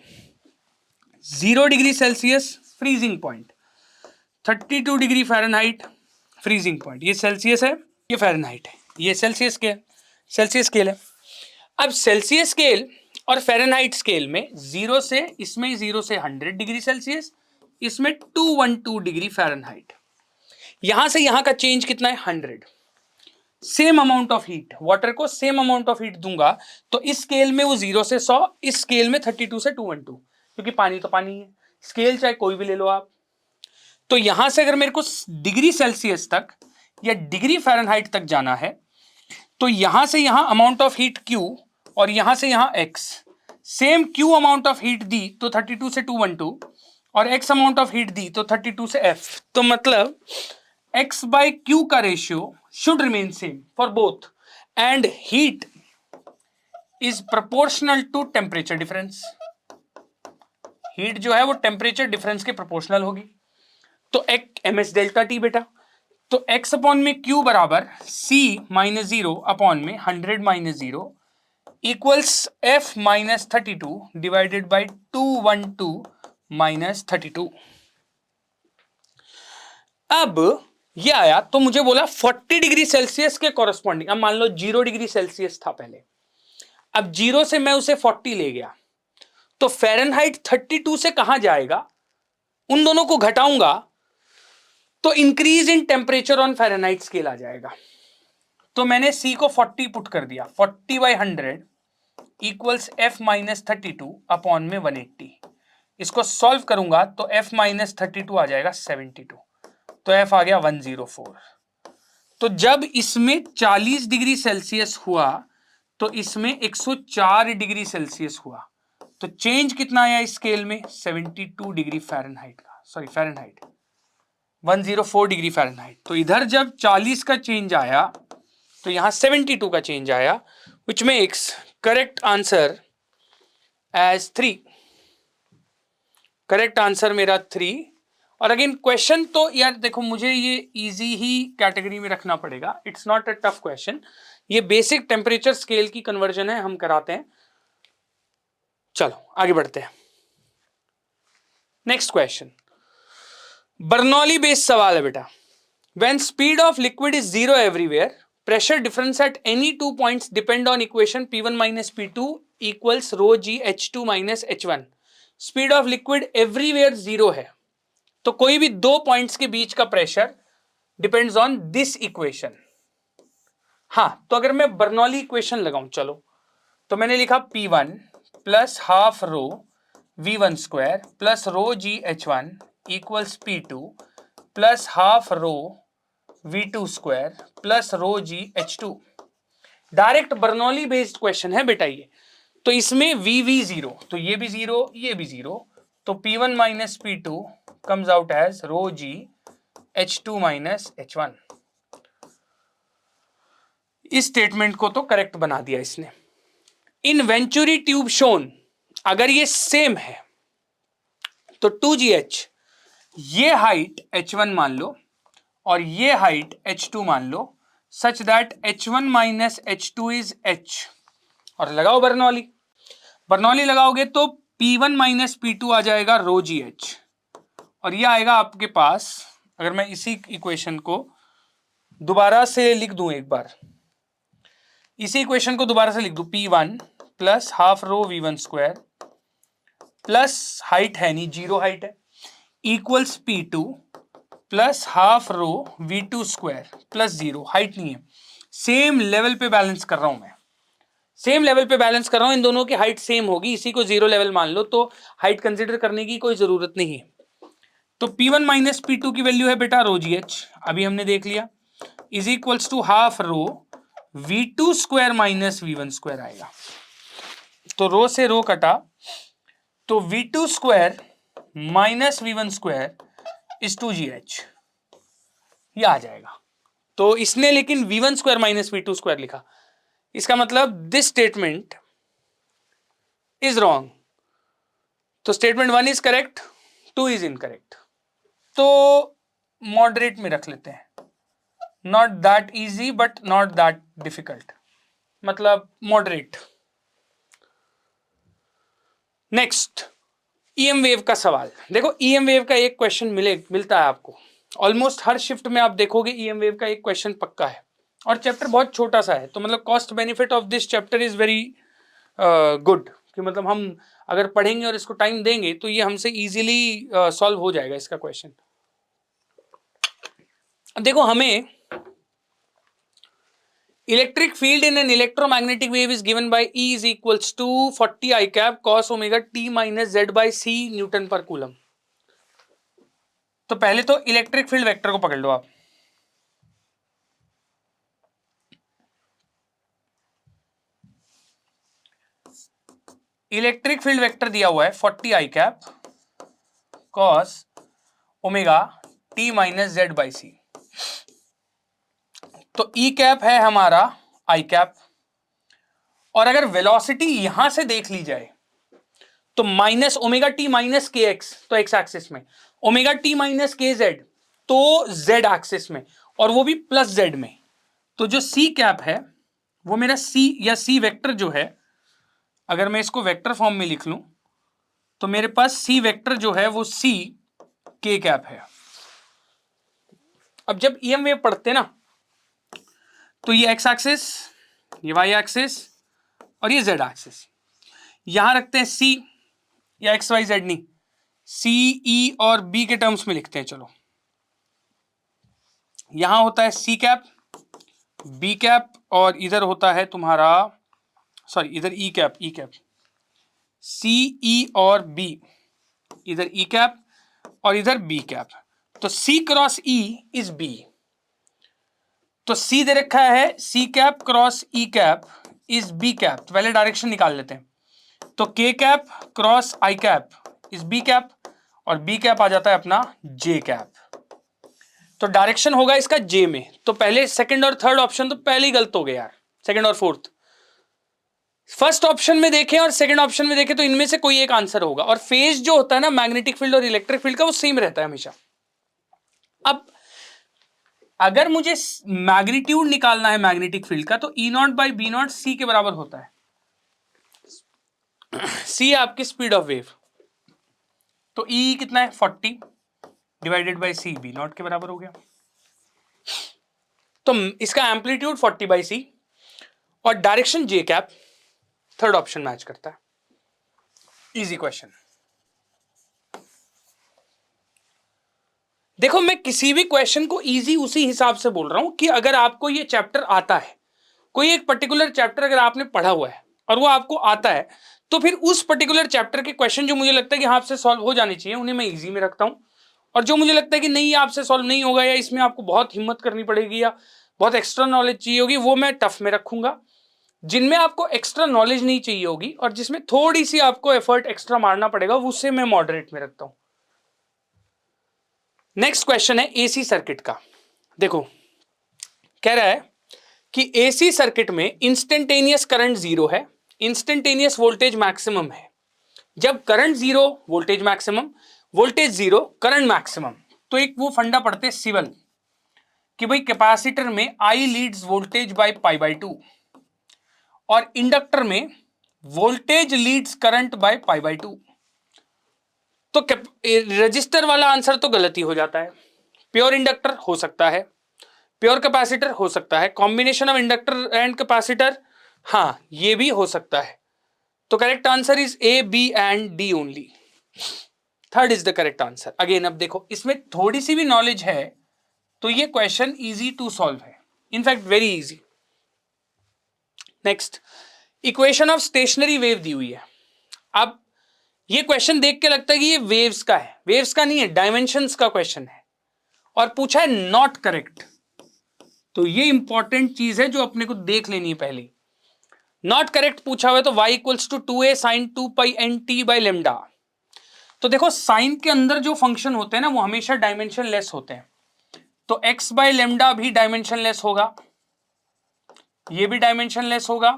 0 degree Celsius freezing point, 32 degree Fahrenheit freezing point. ये सेल्सियस है, ये फ़ारेनहाइट है, ये सेल्सियस स्केल, सेल्सियस स्केल है। अब सेल्सियस स्केल और फ़ारेनहाइट स्केल में 0 से, इसमें 0 से 100 डिग्री सेल्सियस, इसमें 212 डिग्री फ़ारेनहाइट। यहां से यहां का चेंज कितना है, 100। Same amount of heat, water को सेम अमाउंट ऑफ हीट दूंगा तो इस स्केल में वो 0 से 100, इस स्केल में 32 से 212, क्योंकि पानी तो पानी है, स्केल चाहे कोई भी ले लो आप। तो यहां से अगर मेरे को डिग्री सेल्सियस तक या डिग्री फ़ारेनहाइट तक जाना है, तो यहां से यहां अमाउंट ऑफ हीट Q और यहां से यहां X, same Q amount of heat दी तो 32 से 212, और X अमाउंट ऑफ हीट दी तो 32 से F। तो मतलब X by Q का ratio should remain same for both, and heat is proportional to temperature difference. Heat जो है वो टेम्परेचर डिफरेंस के प्रोपोर्शनल होगी। तो एक ms डेल्टा टी बेटा, तो x अपॉन में q बराबर c माइनस 0 अपॉन में 100 minus 0 equals f minus 32 divided by 212 minus 32। अब ये आया तो मुझे बोला 40 डिग्री सेल्सियस के कॉरेस्पॉन्डिंग, अब मान लो 0 डिग्री सेल्सियस था पहले, अब 0 से मैं उसे 40 ले गया, तो फ़ारेनहाइट 32 से कहां जाएगा, उन दोनों को घटाऊंगा तो increase in temperature on Fahrenheit scale आ जाएगा। तो मैंने c को 40 पुट कर दिया, 40 by 100 equals f minus 32 upon में 180। इसको सॉल्व करूंगा तो f माइनस 32 आ जाएगा 72, तो f आ गया 104। तो जब इसमें 40 डिग्री सेल्सियस हुआ तो इसमें 104 डिग्री सेल्सियस हुआ, तो चेंज कितना आया इस स्केल में, 72 डिग्री फ़ारेनहाइट का, सॉरी फ़ारेनहाइट, 104 डिग्री फ़ारेनहाइट। तो इधर जब 40 का चेंज आया तो यहां 72 का चेंज आया, which makes correct answer as 3। Correct answer मेरा 3। और अगेन क्वेश्चन तो यार देखो, मुझे ये इजी ही कैटेगरी में रखना पड़ेगा, it's not a tough question. ये बेसिक टेम्परेचर स्केल की कन्वर्जन है, हम कराते हैं। चलो आगे बढ़ते हैं। नेक्स्ट क्वेश्चन बर्नौली बेस्ड सवाल है बेटा। When speed of liquid is 0 everywhere, pressure difference at any 2 points depend on equation P1 minus P2 equals rho g H2 minus H1। Speed of liquid everywhere 0 है, तो कोई भी दो पॉइंट्स के बीच का pressure depends on this equation. हाँ, तो अगर मैं बर्नौली इक्वेशन लगाऊं, चलो, तो मैंने लिखा P1 plus half rho V1 square plus rho g H1 equals P2 plus half rho V2 square plus rho g H2। Direct Bernoulli based question है बेटा ये। तो इसमें V 0, तो ये भी 0, ये भी 0, तो P1 minus P2 comes out as rho g H2 minus H1। इस स्टेटमेंट को तो करेक्ट बना दिया इसने। इन वेंचुरी ट्यूब शोन, अगर ये सेम है तो 2GH, ये हाइट H1 मान लो और ये हाइट H2 मान लो, such that H1 minus H2 is H। और लगाओ बर्नौली, बर्नौली लगाओगे तो P1 माइनस P2 आ जाएगा रो जी H, और ये आएगा आपके पास, अगर मैं इसी इक्वेशन को दोबारा से लिख दूं एक बार, इसी इक्वेशन को दोबारा से लिख दूं, P1 plus half rho V1 square plus height है नहीं, 0 हाइट है, equals P2 plus half rho V2 square plus 0 height नहीं है। सेम लेवल पे बैलेंस कर रहा हूं मैं, सेम लेवल पे बैलेंस कर रहा हूं, इन दोनों की हाइट सेम होगी, इसी को 0 लेवल मान लो, तो हाइट कंसिडर करने की कोई जरूरत नहीं है। तो P1 माइनस P2 की वैल्यू है बेटा रो जी H, अभी हमने देख लिया, is equals to half rho V2 square minus V1 square आएगा। तो रो से रो कटा, तो V2 square minus V1 square is 2GH, ये आ जाएगा। तो इसने लेकिन V1 square minus V2 square लिखा, इसका मतलब दिस स्टेटमेंट इज रॉन्ग। तो statement 1 is correct, 2 is incorrect. तो मॉडरेट में रख लेते हैं, not that easy but not that difficult, मतलब मॉडरेट। नेक्स्ट, ईएम वेव का सवाल। देखो, ईएम वेव का एक क्वेश्चन मिलता है आपको ऑलमोस्ट हर शिफ्ट में, आप देखोगे ईएम वेव का एक क्वेश्चन पक्का है, और चैप्टर बहुत छोटा सा है, तो मतलब cost benefit of this chapter is very good, कि मतलब हम अगर पढ़ेंगे और इसको टाइम देंगे तो ये हमसे इजीली सॉल्व हो जाएगा इसका क्वेश्चन। देखो, हमें electric field in an electromagnetic wave is given by E is equals to 40 I cap cos omega t minus Z by C newton per coulomb. तो पहले तो इलेक्ट्रिक फील्ड वेक्टर को पकड़ लो आप, इलेक्ट्रिक फील्ड वेक्टर दिया हुआ है 40 I cap cos omega t minus Z by C। तो E कैप है हमारा I कैप, और अगर वेलोसिटी यहां से देख ली जाए तो माइनस ओमेगा टी माइनस के एक्स, तो एक्स एक्सिस में, ओमेगा टी माइनस के जेड, तो जेड एक्सिस में, और वो भी प्लस जेड में। तो जो सी कैप है वो मेरा सी या सी वेक्टर जो है, अगर मैं इसको वेक्टर फॉर्म में लिख लूं तो मेरे पास सी वेक्टर जो है वो सी के कैप है। अब जब ईएम वेव पढ़ते ना, तो ये एक्स एक्सिस, ये वाई एक्सिस और ये जेड एक्सिस, यहां रखते हैं सी, या एक्स वाई जेड नहीं, सी ई और बी के टर्म्स में लिखते हैं। चलो, यहां होता है सी कैप, बी कैप, और इधर होता है तुम्हारा, सॉरी, इधर ई कैप, ई कैप, सी ई और बी, इधर ई कैप और इधर बी कैप। तो C cross E is B, तो सी दे रखा है C cap cross E cap is B cap. तो पहले डायरेक्शन निकाल लेते हैं, तो K cap cross I cap is B cap, और बी कैप आ जाता है अपना जे कैप। तो डायरेक्शन होगा इसका जे में। तो पहले सेकंड और थर्ड ऑप्शन तो पहले ही गलत हो गए यार, सेकंड और फोर्थ। फर्स्ट ऑप्शन में देखें और सेकंड ऑप्शन में देखें तो इनमें से कोई एक आंसर होगा, और फेज जो होता है ना मैग्नेटिक फील्ड और इलेक्ट्रिक फील्ड का, वो सेम रहता है हमेशा। अब अगर मुझे मैग्नीट्यूड निकालना है मैग्नेटिक फील्ड का, तो ई नॉट बाई बी नॉट सी के बराबर होता है। सी है आपकी स्पीड ऑफ वेव, तो ई कितना है 40 divided by C, B naught के बराबर हो गया। तो इसका एम्पलीट्यूड 40 बाई सी, और डायरेक्शन जे कैप थर्ड ऑप्शन मैच करता है। Easy question. देखो मैं किसी भी क्वेश्चन को इजी उसी हिसाब से बोल रहा हूं कि अगर आपको ये चैप्टर आता है, कोई एक पर्टिकुलर चैप्टर अगर आपने पढ़ा हुआ है और वो आपको आता है, तो फिर उस पर्टिकुलर चैप्टर के क्वेश्चन जो मुझे लगता है कि हाँ आपसे सॉल्व हो जाने चाहिए, उन्हें मैं इजी में रखता हूं। और जो मुझे लगता है कि नहीं आपसे सॉल्व नहीं होगा या इसमें आपको बहुत हिम्मत करनी पड़ेगी या बहुत एक्स्ट्रा नॉलेज चाहिए होगी, वो मैं टफ में रखूंगा। जिनमें आपको एक्स्ट्रा नॉलेज नहीं चाहिए होगी और जिसमें थोड़ी सी आपको एफर्ट एक्स्ट्रा मारना पड़ेगा, उससे मैं मॉडरेट में रखता हूं। नेक्स्ट क्वेश्चन है एसी सर्किट का। देखो कह रहा है कि एसी सर्किट में इंस्टेंटेनियस करंट जीरो है, इंस्टेंटेनियस वोल्टेज मैक्सिमम है। जब current zero voltage maximum, voltage zero current maximum, तो एक वो फंडा पढ़ते हैं सिविल कि भाई कैपेसिटर में I leads voltage by pi by 2 और इंडक्टर में voltage leads current by pi by 2। तो रजिस्टर वाला आंसर तो गलत ही हो जाता है। प्योर इंडक्टर हो सकता है, प्योर कैपेसिटर हो सकता है, combination of inductor and capacitor, हाँ ये भी हो सकता है। तो correct answer is A, B and D only. Third is the correct answer. Again अब देखो इसमें थोड़ी सी भी नॉलेज है तो ये क्वेश्चन इजी टू सॉल्व है, in fact very easy. Next, equation of stationary wave दी हुई है। अब ये क्वेश्चन देख के लगता है कि ये वेव्स का है, वेव्स का नहीं है, डायमेंशंस का क्वेश्चन है और पूछा है नॉट करेक्ट। तो ये इंपॉर्टेंट चीज है जो अपने को देख लेनी है पहले। नॉट करेक्ट पूछा हुआ है तो y equals to 2a sin 2 pi nt by lambda. तो देखो साइन के अंदर जो फंक्शन होते हैं ना वो हमेशा डायमेंशन लेस होते हैं, तो x बाई लेमडा भी डायमेंशन लेस होगा, ये भी डायमेंशन लेस होगा,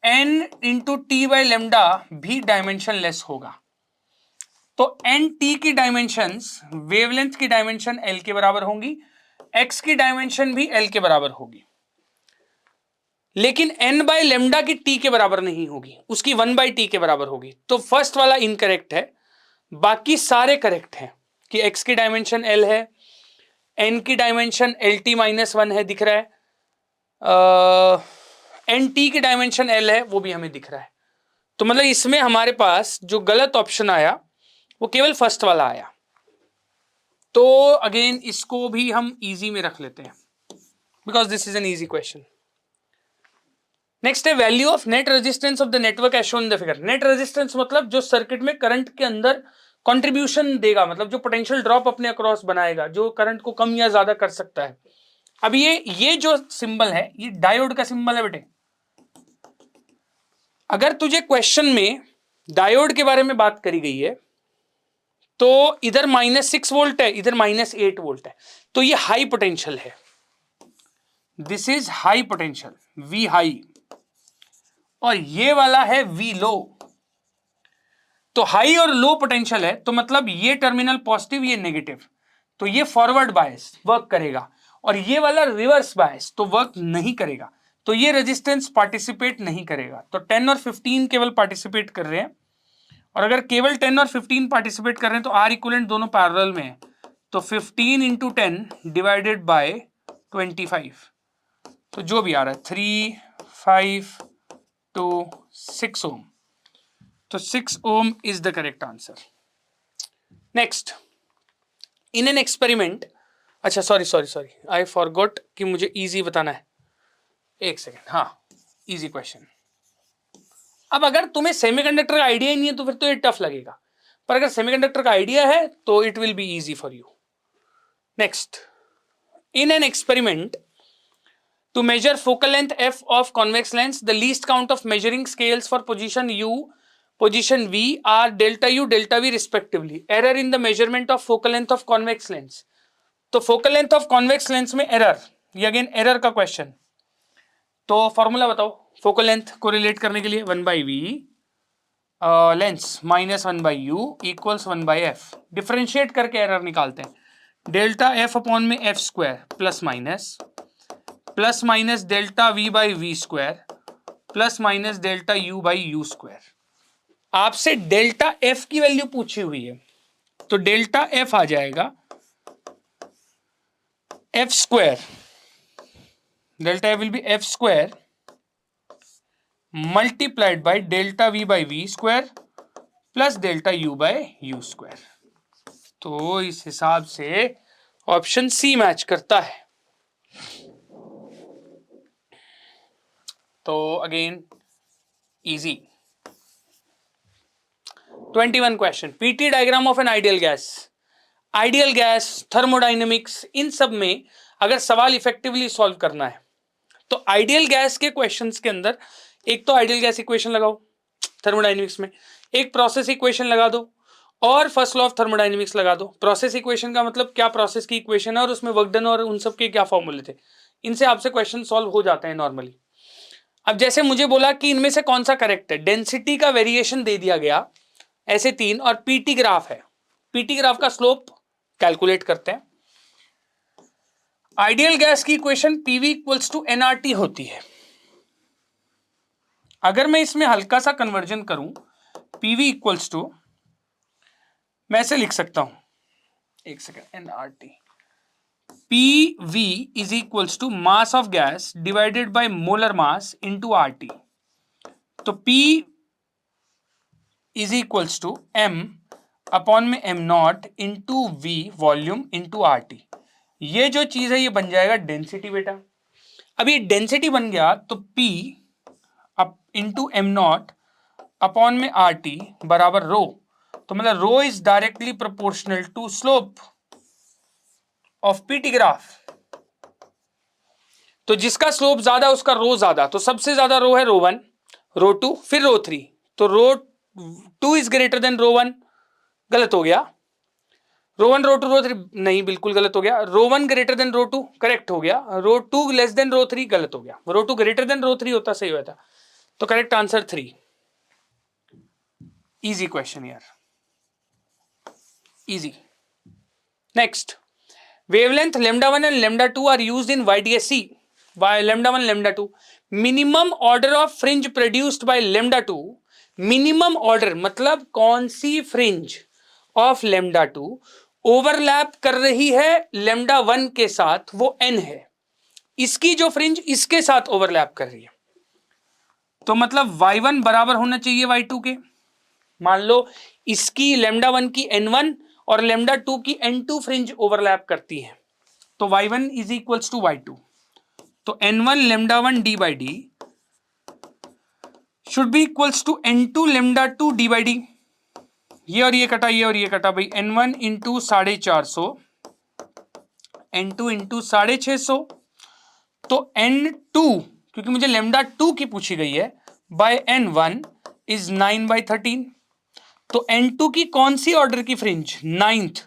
n into T by lambda भी डायमेंशन लेस होगा। तो एन टी की डायमेंशंस, वेवलेंथ की डायमेंशन एल के बराबर होंगी, एक्स की डायमेंशन भी एल के बराबर होगी, लेकिन n बाय लेमडा की t के बराबर नहीं होगी, उसकी 1 बाई टी के बराबर होगी। तो फर्स्ट वाला इनकरेक्ट है, बाकी सारे करेक्ट हैं कि x की डायमेंशन l है, n की डायमेंशन एल टी माइनस 1 है, दिख रहा है, एन टी की डायमेंशन l है, वो भी हमें दिख रहा है। तो मतलब इसमें हमारे पास जो गलत ऑप्शन आया वो केवल फर्स्ट वाला आया। तो अगेन इसको भी हम इजी में रख लेते हैं because this is an easy question. Next है value of net resistance of the network as shown in the figure. Net resistance मतलब जो सर्किट में करंट के अंदर कंट्रीब्यूशन देगा, मतलब जो पोटेंशियल ड्रॉप अपने अक्रॉस बनाएगा, जो करंट को कम या ज्यादा कर सकता है। अब ये जो सिंबल है ये डायोड का सिंबल है बेटे। अगर तुझे क्वेश्चन में डायोड के बारे में बात करी गई है तो इधर -6 वोल्ट है, इधर -8 वोल्ट है, तो ये हाई पोटेंशियल है, this is high potential, we high, और ये वाला है वी लो। तो हाई और लो पोटेंशियल है तो मतलब ये टर्मिनल पॉजिटिव, ये नेगेटिव, तो ये फॉरवर्ड बायस वर्क करेगा और ये वाला रिवर्स बायस तो वर्क नहीं करेगा, तो ये रेजिस्टेंस पार्टिसिपेट नहीं करेगा। तो 10 और 15 केवल पार्टिसिपेट कर रहे हैं, और अगर केवल 10 और 15 पार्टिसिपेट कर रहे हैं तो आर इक्विवेलेंट दोनों पैरेलल में है, तो 15 इंटू 10 डिवाइडेड बाय 25, तो जो भी आ रहा है 3, 5 to 6 ohm, तो 6 ohm is the correct answer. Next, in an experiment, अच्छा सॉरी आई फॉरगॉट कि मुझे इजी बताना है, एक सेकेंड, हाँ इजी क्वेश्चन। अब अगर तुम्हें सेमीकंडक्टर का आइडिया ही नहीं है तो फिर तो ये टफ लगेगा, पर अगर सेमीकंडक्टर का आइडिया है तो it will be easy for you. Next, in an experiment to measure focal length f of convex lens, the least count of measuring scales for position u, position v are delta u, delta v respectively. Error in the measurement of focal length of convex lens. तो focal length of convex lens में error, ये अगेन error का क्वेश्चन। तो फॉर्मूला बताओ फोकल लेंथ को रिलेट करने के लिए, 1 by V lens minus 1 by U equals 1 by F. Differentiate करके एरर निकालते हैं, डेल्टा एफ अपॉन में F square plus minus delta V by V square plus minus delta U by U square. आपसे डेल्टा एफ की वैल्यू पूछी हुई है तो डेल्टा एफ आ जाएगा F square, delta F will be F square multiplied by delta V by V square plus delta U by U square. तो इस हिसाब से ऑप्शन सी मैच करता है। तो again easy. 21 question, PT diagram of an ideal gas. Ideal gas, thermodynamics, इन सब में अगर सवाल इफेक्टिवली सॉल्व करना है तो आइडियल गैस के क्वेश्चंस के अंदर एक तो आइडियल गैस इक्वेशन लगाओ थर्मोडाइनमिक्स में, एक प्रोसेस इक्वेशन लगा दो और फर्स्ट लॉ ऑफ थर्मोडाइनमिक्स लगा दो। प्रोसेस इक्वेशन का मतलब क्या प्रोसेस की इक्वेशन है और उसमें वर्क डन और उन सब के क्या फॉर्मूले थे, इनसे आपसे क्वेश्चन सॉल्व हो जाते हैं नॉर्मली। अब जैसे मुझे बोला कि इनमें से कौन सा करेक्ट है, डेंसिटी का वेरिएशन दे दिया गया ऐसे 3 और पीटी ग्राफ है, पीटी ग्राफ का स्लोप कैलकुलेट करते हैं। आइडियल गैस की equation PV equals to NRT होती है। अगर मैं इसमें हल्का सा कन्वर्जन करूं, पीवी इक्वल्स टू, मैं ऐसे लिख सकता हूं, एक second, NRT, PV is equals to mass of gas divided by molar mass into RT. तो P is equals to M upon में M naught into V volume into RT। ये जो चीज है ये बन जाएगा डेंसिटी बेटा। अब ये डेंसिटी बन गया तो P अप इंटू M नॉट अपॉन में RT बराबर रो। तो मतलब rho is directly proportional to slope of PT graph. तो जिसका स्लोप ज्यादा उसका रो ज्यादा, तो सबसे ज्यादा रो है रो 1, रो 2, फिर रो 3। तो रो 2 इज ग्रेटर देन रो 1, गलत हो गया। रो 1 रो 2 रो 3 नहीं, बिल्कुल गलत हो गया। रो 1 ग्रेटर देन रो 2 करेक्ट हो गया। रो 2 लेस देन रो 3 गलत हो गया। रो 2 ग्रेटर देन रो 3 होता, सही होता। तो करेक्ट आंसर 3। इजी क्वेश्चन यार, easy. Next, wavelength lambda 1 and lambda 2 are used in YDSC by lambda 1 lambda 2, minimum order of fringe produced by lambda 2, minimum order मतलब कौन सी fringe of lambda 2 ओवरलैप कर रही है lambda 1 के साथ, वो n है। इसकी जो फ्रिंज इसके साथ ओवरलैप कर रही है, तो मतलब y1 बराबर होना चाहिए y2 के। मान लो इसकी lambda 1 की n1 और lambda 2 की n2 फ्रिंज ओवरलैप करती है, तो y1 is equals to y2। तो n1 lambda 1 d by d should be equals to n2 lambda 2 d by d। ये और ये कटा, ये और ये कटा भाई, n1 इंटू 450, n2 इंटू 650, तो n2 क्योंकि मुझे lambda 2 की पूछी गई है बाय n1 इज 9/13। तो n2 की कौन सी ऑर्डर की फ्रिंज, 9th।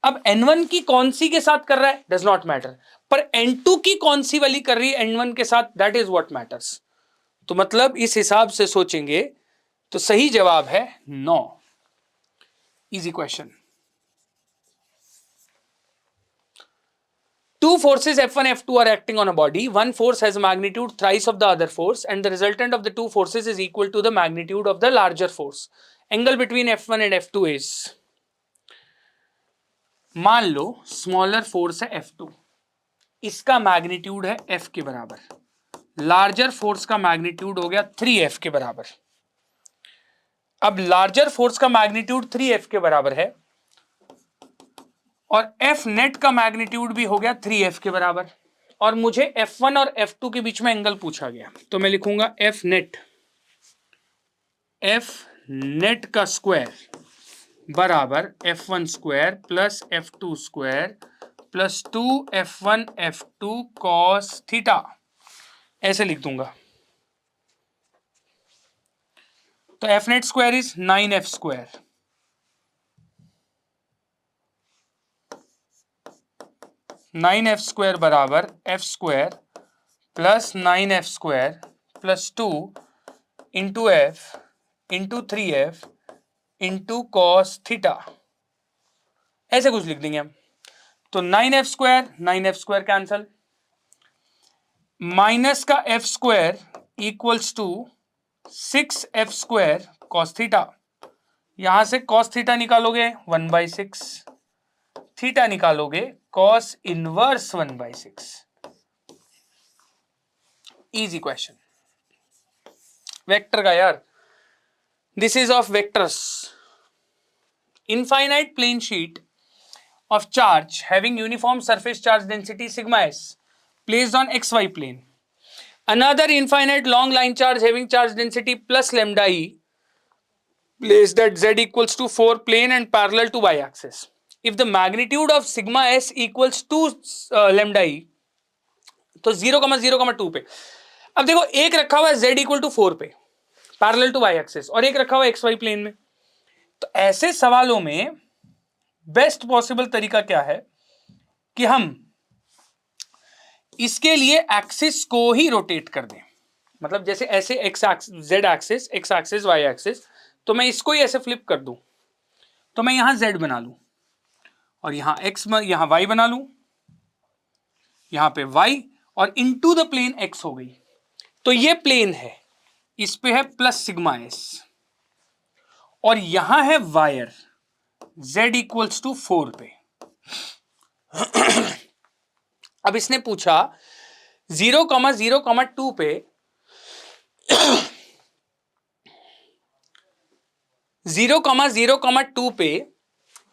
अब n1 की कौन सी के साथ कर रहा है डज नॉट मैटर, पर n2 की कौन सी वाली कर रही है n1 के साथ, दैट इज व्हाट मैटर्स। तो मतलब इस हिसाब से सोचेंगे तो सही जवाब है 9। Easy question. Two forces F1 F2 are acting on a body. One force has a magnitude thrice of the other force and the resultant of the two forces is equal to the magnitude of the larger force. Angle between F1 and F2 is, मान लो स्मॉलर फोर्स है F2, इसका मैग्नीट्यूड है F के बराबर, लार्जर फोर्स का मैग्नीट्यूड हो गया 3F के बराबर। अब लार्जर फोर्स का मैग्नीट्यूड 3F के बराबर है और F नेट का मैग्नीट्यूड भी हो गया 3F के बराबर, और मुझे F1 और F2 के बीच में एंगल पूछा गया, तो मैं लिखूंगा F नेट का स्क्वायर बराबर F1 square plus F2 square plus 2F1 F2 cos theta, ऐसे लिख दूंगा। तो F net square is 9F square, square बराबर F square plus 9F square plus 2 into F into 3F into cos theta, ऐसे कुछ लिख देंगे हम। तो 9F स्क्वायर कैंसल, माइनस का F square equals to 6F square cos theta, यहां से कॉस थीटा निकालोगे 1/6, थीटा निकालोगे cos inverse 1/6। Easy question. Vector का यार, this is of vectors. Infinite plane sheet of charge having uniform surface charge density sigma s placed on xy plane. Another infinite long line charge having charge density plus lambda e placed at z equals to 4 plane and parallel to y axis. If the magnitude of sigma s equals to lambda e, तो 0,0,2 पे. अब देखो एक रखा हुआ है z इक्वल टू 4 पे पैरेलल टू y एक्सिस और एक रखा हुआ है xy प्लेन में. तो ऐसे सवालों में बेस्ट पॉसिबल तरीका क्या है कि हम इसके लिए एक्सिस को ही रोटेट कर दें. मतलब जैसे ऐसे X Z axis, X axis, Y axis, तो मैं इसको ही ऐसे फ्लिप कर दूं तो मैं यहां जेड बना लूं और यहां एक्स, यहां वाई बना लूं, यहां पे वाई और इनटू द प्लेन एक्स हो गई. तो ये प्लेन है, इस पे है प्लस सिग्मा एस और यहां है वायर z इक्वल्स टू 4 पे. अब इसने पूछा 0,0,2 पे 0,0,2 पे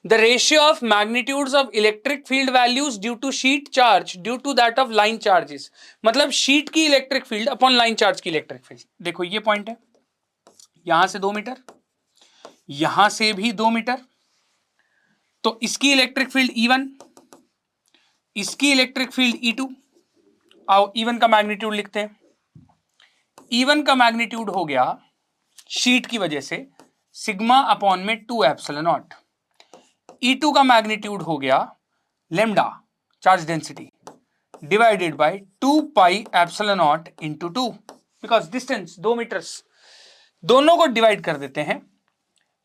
the ratio of magnitudes of electric field values due to sheet charge due to that of line charges. मतलब शीट की electric field upon line charge की इलेक्ट्रिक फील्ड. देखो ये पॉइंट है, यहां से 2 मीटर, यहां से भी 2 मीटर, तो इसकी इलेक्ट्रिक फील्ड E1, इसकी इलेक्ट्रिक फील्ड E2. आओ E1 का मैग्नीट्यूड लिखते हैं. E1 का मैग्नीट्यूड हो गया शीट की वजह से सिग्मा अपॉन में 2 एप्सिलॉन नॉट. E2 का मैग्नीट्यूड हो गया lambda charge density divided by 2 pi epsilon naught into 2, because distance 2 metres. दोनों को डिवाइड कर देते हैं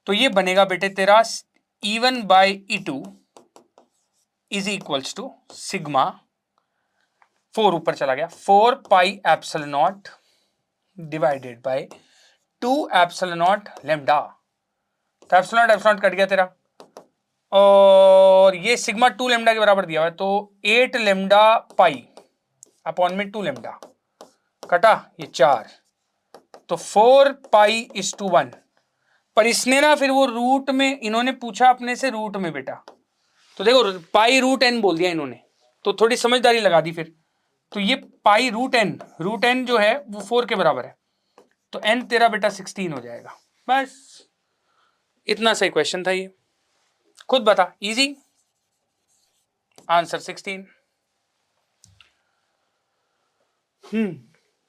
तो ये बनेगा बेटे तेरा E1 बाई E2 is equals to sigma, 4 ऊपर चला गया, 4 pi epsilon naught divided by 2 epsilon naught lambda. तो एप्सिलॉन नॉट कट गया तेरा और ये सिग्मा 2 लेमडा के बराबर दिया हुआ है, तो 8 लेमडा पाई अपॉन में 2 लेमडा कटा, ये 4, तो 4 पाई इज टू 1. पर इसने ना फिर वो रूट में, इन्होंने पूछा अपने से रूट में बेटा, तो देखो पाई रूट एन बोल दिया इन्होंने, तो थोड़ी समझदारी लगा दी फिर. तो ये पाई रूट एन जो है वो 4 के बराबर है, तो एन तेरा बेटा 16 हो जाएगा. बस इतना सही क्वेश्चन था ये, खुद बता. Easy answer 16.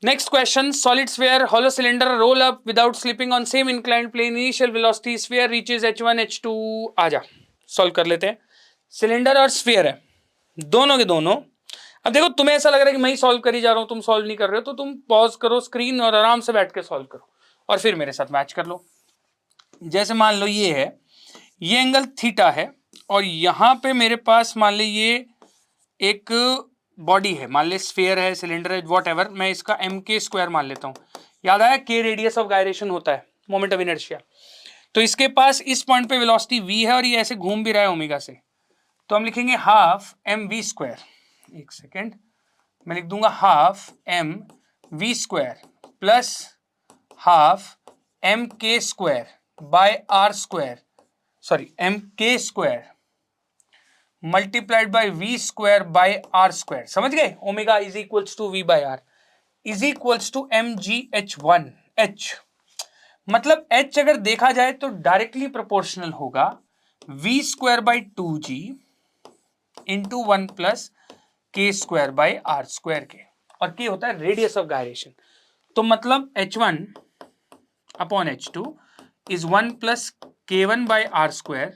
Next question, solid sphere, hollow cylinder, roll up without slipping on same inclined plane, initial velocity, sphere reaches h1 h2. आजा सॉल्व कर लेते हैं. सिलेंडर और स्फीयर है दोनों के दोनों. अब देखो तुम्हें ऐसा लग रहा है कि मैं ही सॉल्व कर ही जा रहा हूं, तुम सॉल्व नहीं कर रहे हो, तो तुम पॉज करो स्क्रीन और आराम से बैठ के सॉल्व करो और फिर मेरे साथ मैच कर लो. जैसे मान लो ये है, ये एंगल थीटा है और यहां पे मेरे पास मान ली ये एक बॉडी है, मान ले स्फीयर है, सिलेंडर है, वॉट एवर, मैं इसका mk² मान लेता हूं. याद आया k रेडियस ऑफ गायरेशन होता है, मोमेंट ऑफ इनर्शिया. तो इसके पास इस पॉइंट पे वेलोसिटी v है और ये ऐसे घूम भी रहा है ओमेगा से, तो हम लिखेंगे हाफ mv². एक सेकेंड, मैं लिख दूंगा half mv² plus half mk² by r², sorry mk² multiplied by v² by r². समझ गए? Omega is equals to v by r is equals to mgh1 h. मतलब h अगर देखा जाए तो डायरेक्टली प्रोपोर्शनल होगा v² bye 2g into 1 plus k² bye r² के, और k होता है रेडियस ऑफ गायरेशन. तो मतलब h1 upon h2 is 1 plus k1 by r²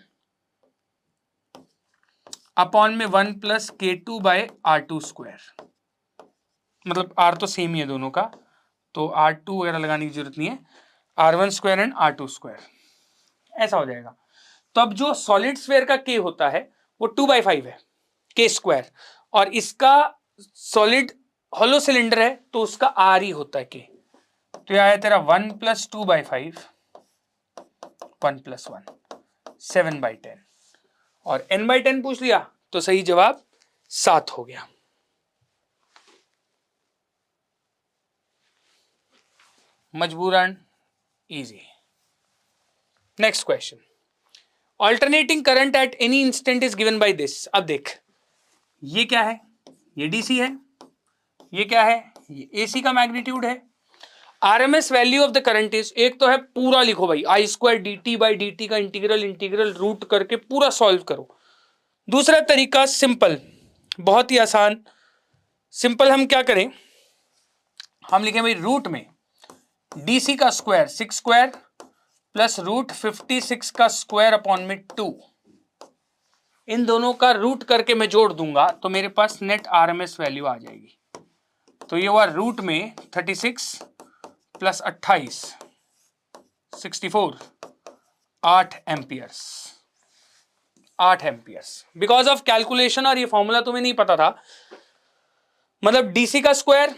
upon में 1 प्लस k2 बाय r2². मतलब r तो सेम ही है दोनों का, तो r2 वगैरह लगाने की जरूरत नहीं है, r1² एंड r2². ऐसा हो जाएगा. तो अब जो सॉलिड स्फीयर का k होता है वो 2/5 है k², और इसका सॉलिड हॉलो सिलेंडर है तो उसका r ही होता है k. तो यह है तेरा 1 प्लस 2/5 1 प्लस 1 7/10, और n/10 पूछ लिया तो सही जवाब 7 हो गया. मजबूरन easy. Next question, alternating current at any instant is given by this. अब देख, ये क्या है, ये डीसी है, ये क्या है, ये एसी का मैग्नीट्यूड है। RMS value of the current is, एक तो है पूरा लिखो भाई, I square d t by d t का इंटीग्रल रूट करके पूरा सॉल्व करो। दूसरा तरीका सिंपल, बहुत ही आसान, सिंपल हम क्या करें, हम लिखें भाई रूट में डीसी का स्क्वायर 6 स्क्वायर प्लस रूट 56 का स्क्वायर अपॉन में 2, इन दोनों का रूट करके मैं जोड़ दूंगा तो मेरे पास नेट आरएमएस वैल्यू आ जाएगी। तो ये हुआ रूट में 36 plus 28 64 8 amperes, 8 amperes. Because of calculation, और ये फॉर्मूला तुम्हें नहीं पता था, मतलब डीसी का स्क्वायर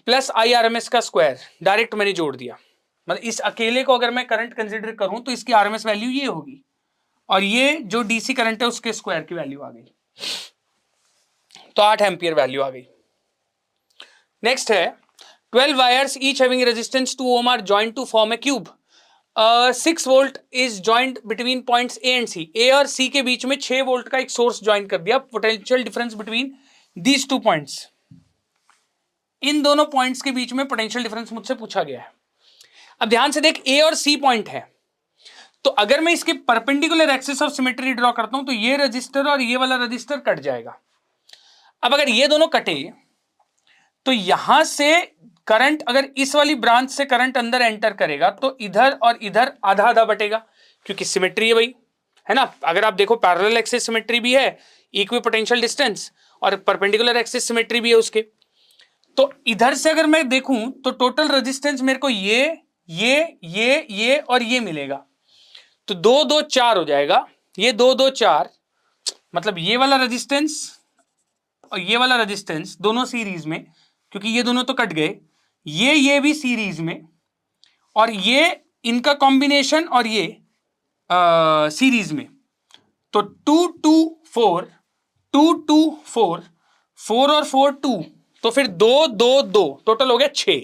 प्लस आईआरएमएस का स्क्वायर डायरेक्ट मैंने जोड़ दिया। मतलब इस अकेले को अगर मैं करंट कंसीडर करूं तो इसकी आरएमएस वैल्यू ये होगी, और ये जो डीसी करंट है उसके स्क्वायर की वैल्यू आ गई, तो 8 एम्पियर वैल्यू आ गई। नेक्स्ट है 12 wires each having resistance 2 ohm are joined to form a cube. 6 volt is joined between points A and C. A और सी के बीच में 6 वोल्ट का एक सोर्स ज्वाइन कर दिया। Potential difference between these 2 points, इन दोनों पॉइंट्स के बीच में पोटेंशियल डिफरेंस मुझसे पूछा गया है। अब ध्यान से देख, ए और सी पॉइंट है, तो अगर मैं इसके perpendicular axis of symmetry draw करता हूं तो ये रजिस्टर और ये वाला रजिस्टर कट जाएगा। अब अगर ये दोनों कटे तो यहां से करंट, अगर इस वाली ब्रांच से करंट अंदर एंटर करेगा तो इधर और इधर आधा आधा बटेगा, क्योंकि सिमेट्री है भाई, है ना। अगर आप देखो पैरेलल एक्सिस सिमेट्री भी है, इक्वी पोटेंशियल डिस्टेंस, और परपेंडिकुलर एक्सिस सिमेट्री भी है उसके। तो इधर से अगर मैं देखूं तो टोटल रेजिस्टेंस मेरे को ये और ये मिलेगा, तो 2 2 4 हो जाएगा। ये 2 2 4, मतलब ये वाला रेजिस्टेंस और ये वाला रेजिस्टेंस दोनों सीरीज में, क्योंकि ये दोनों तो कट गए, ये भी सीरीज में, और ये इनका कॉम्बिनेशन और ये सीरीज में, तो 2 2 4 2 2 4 4 और 4 2, तो फिर 2 2 2 टोटल हो गया 6।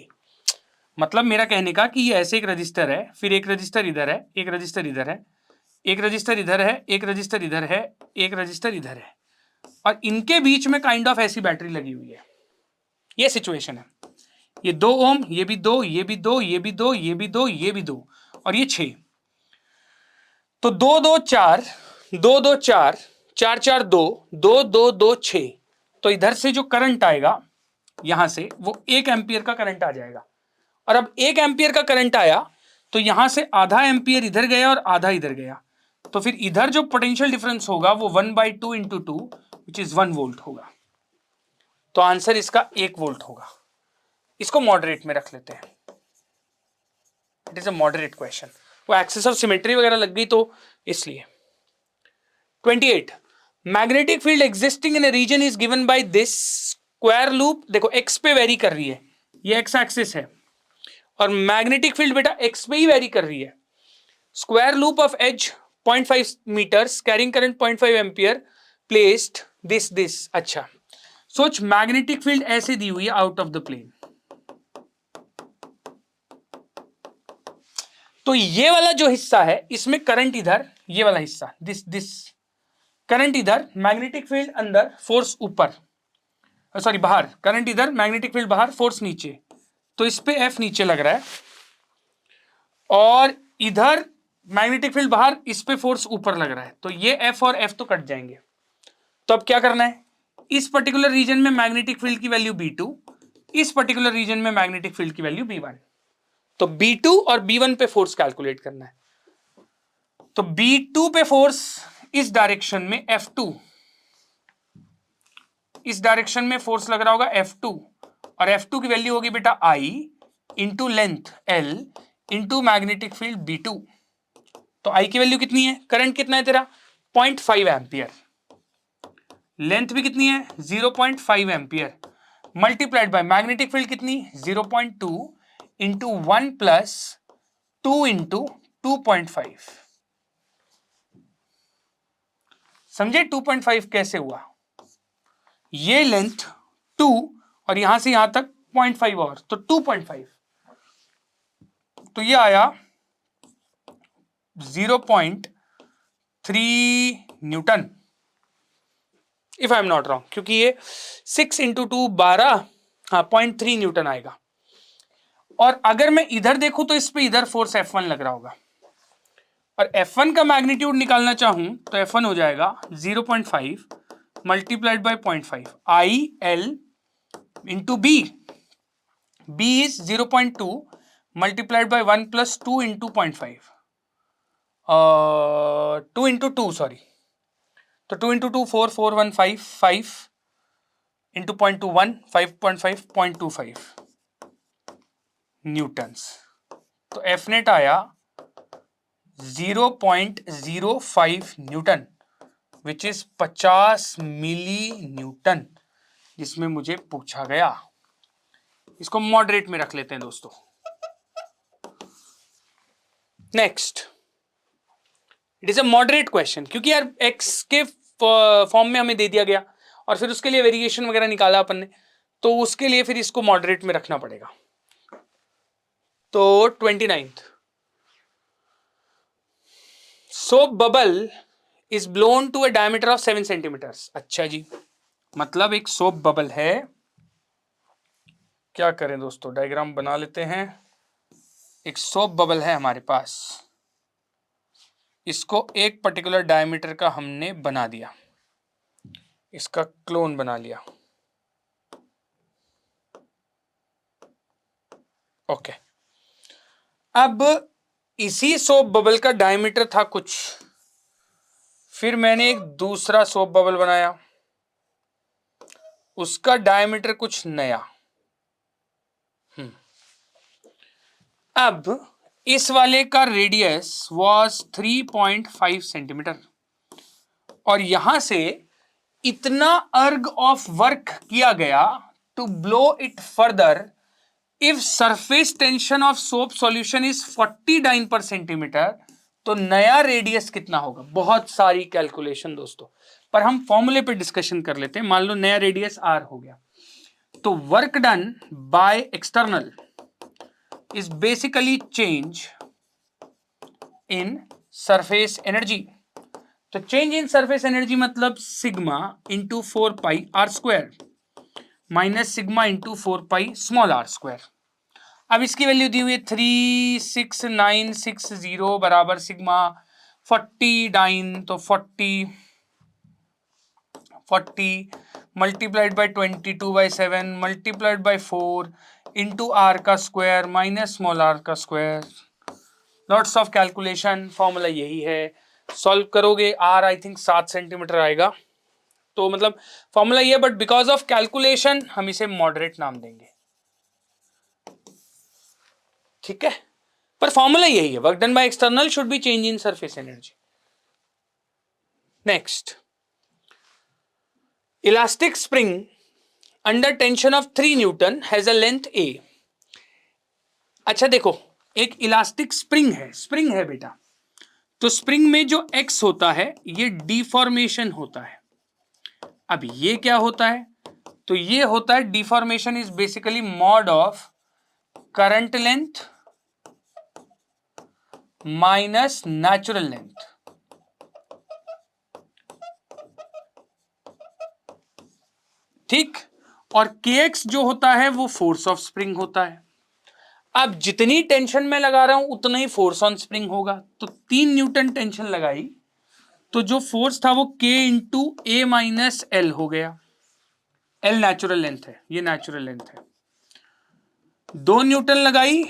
मतलब मेरा कहने का कि ये ऐसे एक रजिस्टर है, फिर एक रजिस्टर इधर है, एक रजिस्टर इधर है, एक रजिस्टर इधर है, एक रजिस्टर इधर है, एक रजिस्टर इधर है, और इनके बीच में काइंड ऑफ ऐसी बैटरी लगी हुई है। ये सिचुएशन है। ये 2 ओम, ये भी 2, ये भी 2, ये भी 2, ये भी 2, ये भी 2, और ये 6। तो 2 2 4 2 2 4 4 4 2 2 2 2 6, तो इधर से जो करंट आएगा यहां से वो 1 एम्पियर का करंट आ जाएगा। और अब 1 एम्पियर का करंट आया तो यहां से आधा एम्पियर इधर गया और आधा इधर गया, तो फिर इधर जो पोटेंशियल डिफरेंस होगा वो 1/2 इंटू 2 विच इज 1 वोल्ट होगा। तो आंसर इसका 1 वोल्ट होगा। इसको मॉडरेट में रख लेते हैं, it is a moderate question. वो एक्सिस ऑफ सिमेट्री वगैरह लग गई तो इसलिए। 28 magnetic field existing in a region is given by this square loop. देखो एक्स पे वेरी कर रही है, ये एक्स एक्सिस है, और मैग्नेटिक फील्ड बेटा एक्स पे ही वेरी कर रही है। Square loop of edge 0.5 metres carrying current 0.5 ampere placed this. अच्छा, सोच मैग्नेटिक फील्ड ऐसे दी हुई है आउट ऑफ द प्लेन, तो ये वाला जो हिस्सा है इसमें करंट इधर, ये वाला हिस्सा दिस करंट इधर, मैग्नेटिक फील्ड अंदर, फोर्स ऊपर, सॉरी बाहर, करंट इधर, मैग्नेटिक फील्ड बाहर, फोर्स नीचे, तो इस पे एफ नीचे लग रहा है, और इधर मैग्नेटिक फील्ड बाहर, इस पे फोर्स ऊपर लग रहा है, तो ये एफ और एफ तो कट जाएंगे। तो अब क्या करना है, इस पर्टिकुलर रीजन में मैग्नेटिक फील्ड की वैल्यू B2, इस पर्टिकुलर रीजन में मैग्नेटिक फील्ड की वैल्यू B1, तो B2 और B1 पे फोर्स कैलकुलेट करना है। तो B2 पे फोर्स इस डायरेक्शन में F2, इस डायरेक्शन में फोर्स लग रहा होगा F2, और F2 की वैल्यू होगी बेटा I into length L into magnetic field B2। तो I की वैल्यू कितनी है, करंट कितना है तेरा 0.5 एम्पियर, लेंथ भी कितनी है 0.5 ampere, multiplied by magnetic field कितनी 0.2 इंटू 1 प्लस 2 इंटू 2.5। समझे 2.5 कैसे हुआ, ये लेंथ 2 और यहां से यहां तक 0.5 और, तो 2.5। तो ये आया 0.3 Newton, if I am not wrong, क्योंकि ये 6 इंटू 2 12, हाँ 0.3 न्यूटन आएगा। और अगर मैं इधर देखूं तो इस पे इधर फोर्स F1 लग रहा होगा, और F1 का मैग्नीट्यूड निकालना चाहूं तो F1 हो जाएगा 0.5 multiplied by 0.5 I L into B, B is 0.2 multiplied by 1 plus 2 into 0.5, 2 into 2 sorry, तो 2 इंटू 2 4 4 1 5 5 इंटू 0.21 5.5 0.25 न्यूटन्स। तो एफ नेट आया 0.05 newton, which is 50 milli newton, जिसमें मुझे पूछा गया। इसको मॉडरेट में रख लेते हैं दोस्तों। Next, it is a moderate question, क्योंकि यार एक्स के फॉर्म में हमें दे दिया गया और फिर उसके लिए वेरिएशन वगैरह निकाला अपन ने, तो उसके लिए फिर इसको मॉडरेट में रखना पड़ेगा। तो 29th, soap bubble is blown to a diameter of 7 centimetres. अच्छा जी, मतलब एक सोप बबल है, क्या करें दोस्तों, डायग्राम बना लेते हैं। एक सोप बबल है हमारे पास, इसको एक पर्टिकुलर डायमीटर का हमने बना दिया, इसका क्लोन बना लिया। ओके, अब इसी सोप बबल का डायमीटर था कुछ, फिर मैंने एक दूसरा सोप बबल बनाया, उसका डायमीटर कुछ नया। अब इस वाले का रेडियस वाज 3.5 सेंटीमीटर, और यहां से इतना अर्ग ऑफ वर्क किया गया to blow it further if surface tension of soap solution is 49 per centimetre, तो नया रेडियस कितना होगा। बहुत सारी कैलकुलेशन दोस्तों, पर हम फॉर्मूले पे डिस्कशन कर लेते हैं। मान लो नया रेडियस आर हो गया, तो work done by external is basically change in surface energy. तो चेंज इन सरफेस एनर्जी मतलब sigma into 4 pi R square minus sigma into 4 pi small R square. अब इसकी वैल्यू दी हुई है 36960 बराबर सिग्मा 49, तो 40 multiplied by 22/7 multiplied by 4 into R का स्क्वायर माइनस स्मॉल आर का square. Lots of calculation, formula यही है। सॉल्व करोगे आर आई थिंक 7 सेंटीमीटर आएगा, तो मतलब फॉर्मूला ये, बट बिकॉज ऑफ कैलकुलेशन हम इसे मॉडरेट नाम देंगे, ठीक है। पर फॉर्मूला यही है, work done by external should be change in surface energy. Next, elastic spring under tension of 3 newton has a length a. अच्छा देखो, एक इलास्टिक स्प्रिंग है बेटा, तो स्प्रिंग में जो एक्स होता है ये डिफॉर्मेशन होता है। अब ये क्या होता है, तो ये होता है deformation is basically mod of current length minus natural length. ठीक, और kx जो होता है वो फोर्स ऑफ स्प्रिंग होता है। अब जितनी टेंशन मैं लगा रहा हूं उतना ही फोर्स ऑन स्प्रिंग होगा, तो 3 न्यूटन टेंशन लगाई तो जो फोर्स था वो k इंटू ए माइनस एल हो गया। एल नेचुरल लेंथ है, ये नेचुरल लेंथ है। 2 न्यूटन लगाई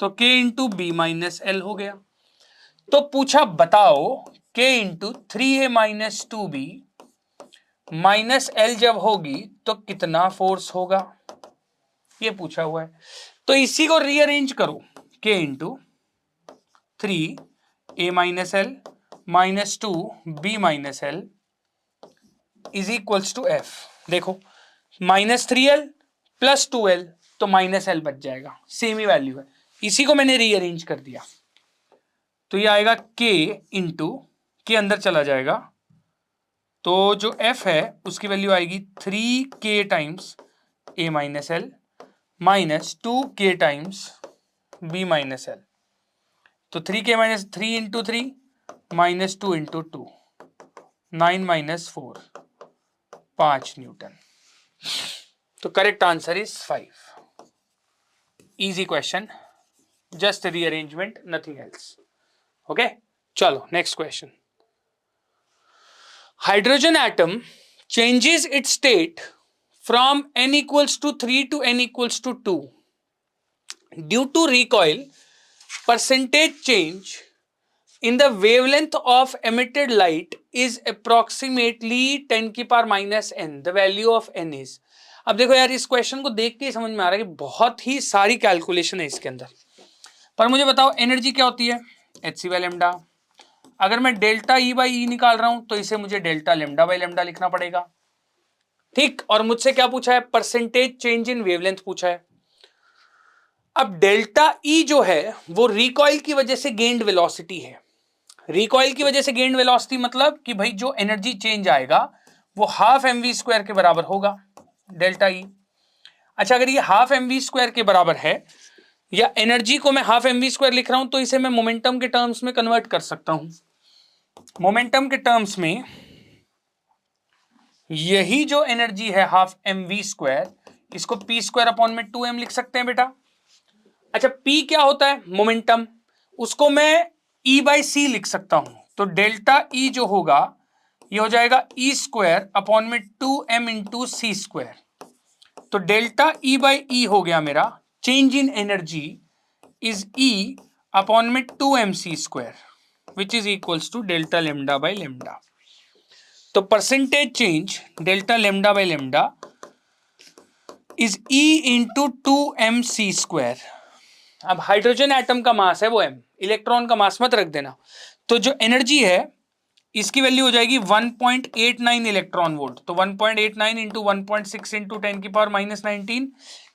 तो k into B minus L हो गया। तो पूछा बताओ k into 3a minus 2b minus L जब होगी तो कितना फोर्स होगा, ये पूछा हुआ है। तो इसी को रीअरेंज करो, k into 3a minus L minus 2b minus L is equals to F. देखो माइनस 3l प्लस 2l, तो माइनस एल बच जाएगा, सेम ही वैल्यू है। इसी को मैंने रीअरेंज कर दिया, तो ये आएगा k इंटू के अंदर चला जाएगा, तो जो f है उसकी वैल्यू आएगी 3k times a minus L minus 2k times B minus L। तो 3K minus 3 into 3 minus 2 into 2, 9 minus 4, 5 newton. तो correct answer is 5। Easy question, just rearrangement, nothing else. Okay, चलो next question. Hydrogen atom changes its state from n equals to 3 to n equals to 2 due to recoil. Percentage change in the wavelength of emitted light is approximately 10 की power minus n. The value of n is. अब देखो यार, इस क्वेश्चन को देख के समझ में आ रहा है कि बहुत ही सारी कैलकुलेशन है इसके अंदर। पर मुझे बताओ एनर्जी क्या होती है? hc by lambda. अगर मैं डेल्टा ई बाई ई निकाल रहा हूं तो इसे मुझे डेल्टा लेमडा बाई लेमडा लिखना पड़ेगा, ठीक। और मुझसे क्या पूछा है? परसेंटेज चेंज इन वेवलेंथ पूछा है। अब डेल्टा ई जो है वो रिकॉइल की वजह से गेन्ड वेलोसिटी है। रिकॉइल की वजह से गेन्ड वेलोसिटी मतलब कि भाई जो एनर्जी चेंज आएगा वो हाफ एम वी स्क्वायर के बराबर होगा, डेल्टा ई। अच्छा, अगर ये हाफ एम वी स्क्वायर के बराबर है या एनर्जी को मैं हाफ एम वी स्क्वायर लिख रहा हूं तो इसे मैं मोमेंटम के टर्म्स में कन्वर्ट कर सकता हूं। मोमेंटम के टर्म्स में यही जो एनर्जी है हाफ एम वी स्क्वायर, इसको पी स्क्वायर अपॉन में 2m लिख सकते हैं बेटा। अच्छा, पी क्या होता है? मोमेंटम। उसको मैं ई बाई सी लिख सकता हूं, तो डेल्टा ई जो होगा ये हो जाएगा ई स्क्वायर अपॉन में 2m इंटू सी स्क्वायर। तो डेल्टा ई बाई ई हो गया मेरा change in energy is E upon में 2m c square which is equals to delta lambda by lambda. तो percentage change delta lambda by lambda is E into 2m c square. अब हाइड्रोजन एटम का मास है वो m, इलेक्ट्रॉन का मास मत रख देना। तो जो एनर्जी है इसकी वैल्यू हो जाएगी 1.89 इलेक्ट्रॉन वोल्ट। तो 1.89 इंटू 1.6 इंटू 10 की power minus 19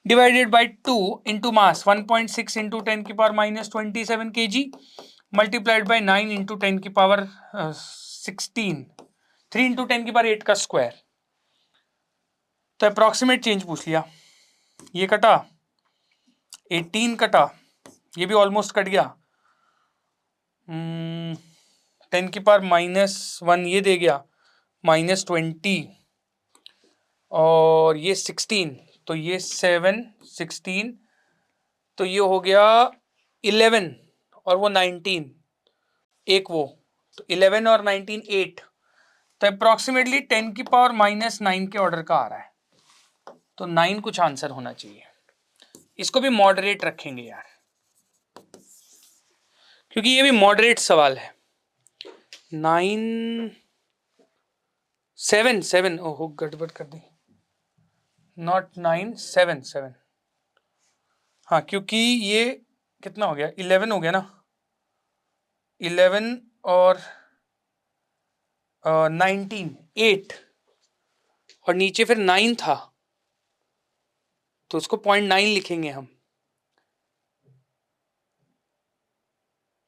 divided by 2 into mass 1.6 into 10 की power minus 27 kg multiplied by 9 into 10 की पावर 16, 3 इंटू 10 की पावर 8 का स्क्वायर। तो अप्रॉक्सीमेट चेंज पूछ लिया, ये कटा 18 कटा, ये भी ऑलमोस्ट कट गया, 10 की पावर माइनस 1 ये दे गया माइनस 20, और ये 16, तो ये 7 16, तो ये हो गया 11 और वो 19, एक वो, तो 11 और 19 8, तो अप्रॉक्सीमेटली 10 की पावर माइनस 9 के ऑर्डर का आ रहा है। तो 9 कुछ आंसर होना चाहिए। इसको भी मॉडरेट रखेंगे यार, क्योंकि ये भी मॉडरेट सवाल है। 9 7 7, ओहो गड़बड़ कर दी, नॉट 9 7 7, हाँ, क्योंकि ये कितना हो गया, 11 हो गया ना, 11 और 19 8, और नीचे फिर 9 था, तो उसको 0.9 लिखेंगे हम।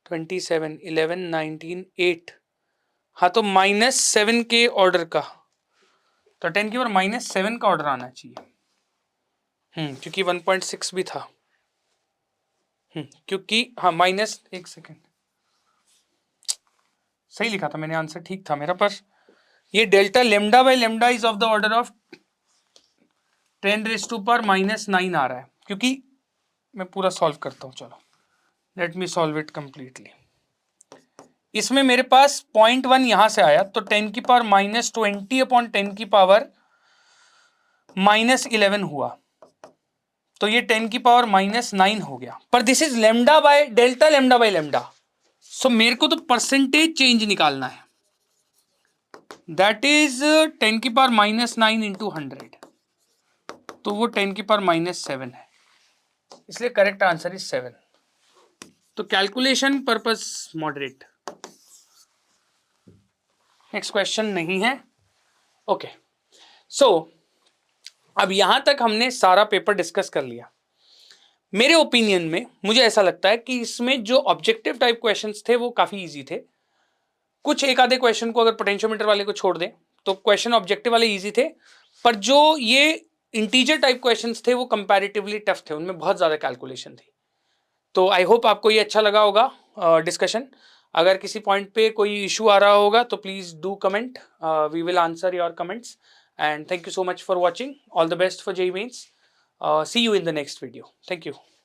27 11 19 8, हाँ, तो -7 के ऑर्डर का, तो 10 की पावर -7 का ऑर्डर आना चाहिए। क्योंकि 1.6 भी था। क्योंकि हाँ माइनस, एक सेकेंड, सही लिखा था मैंने, आंसर ठीक था मेरा, पर ये delta lambda by lambda is of the order of 10⁻⁻9 आ रहा है, क्योंकि मैं पूरा सॉल्व करता हूँ। चलो let me solve it completely. इसमें मेरे पास 0.1 यहां से आया, तो 10 की पावर -20 अपॉन 10 की पावर -11 हुआ, तो ये 10 की पावर -9 हो गया। पर this is lambda by delta lambda by lambda, so मेरे को तो परसेंटेज चेंज निकालना है, दैट इज 10 की पावर -9 इंटू 100, तो वो 10 की पावर -7 है, इसलिए करेक्ट आंसर इज 7। तो calculation purpose moderate. Next question नहीं है। ओके, सो अब यहां तक हमने सारा पेपर डिस्कस कर लिया। मेरे ओपिनियन में मुझे ऐसा लगता है कि इसमें जो ऑब्जेक्टिव टाइप क्वेश्चंस थे वो काफी इजी थे। कुछ एक आधे क्वेश्चन को अगर पोटेंशियोमीटर वाले को छोड़ दें तो क्वेश्चन ऑब्जेक्टिव वाले इजी थे, पर जो ये इंटीजर टाइप क्वेश्चंस थे वो कंपैरेटिवली टफ थे, उनमें बहुत ज्यादा कैलकुलेशन थी। तो आई होप आपको ये अच्छा लगा होगा डिस्कशन। अगर किसी पॉइंट पे कोई इशू आ रहा होगा तो please do comment, we will answer your comments. And thank you so much for watching. All the best for JEE Mains। See you in the next video. Thank you.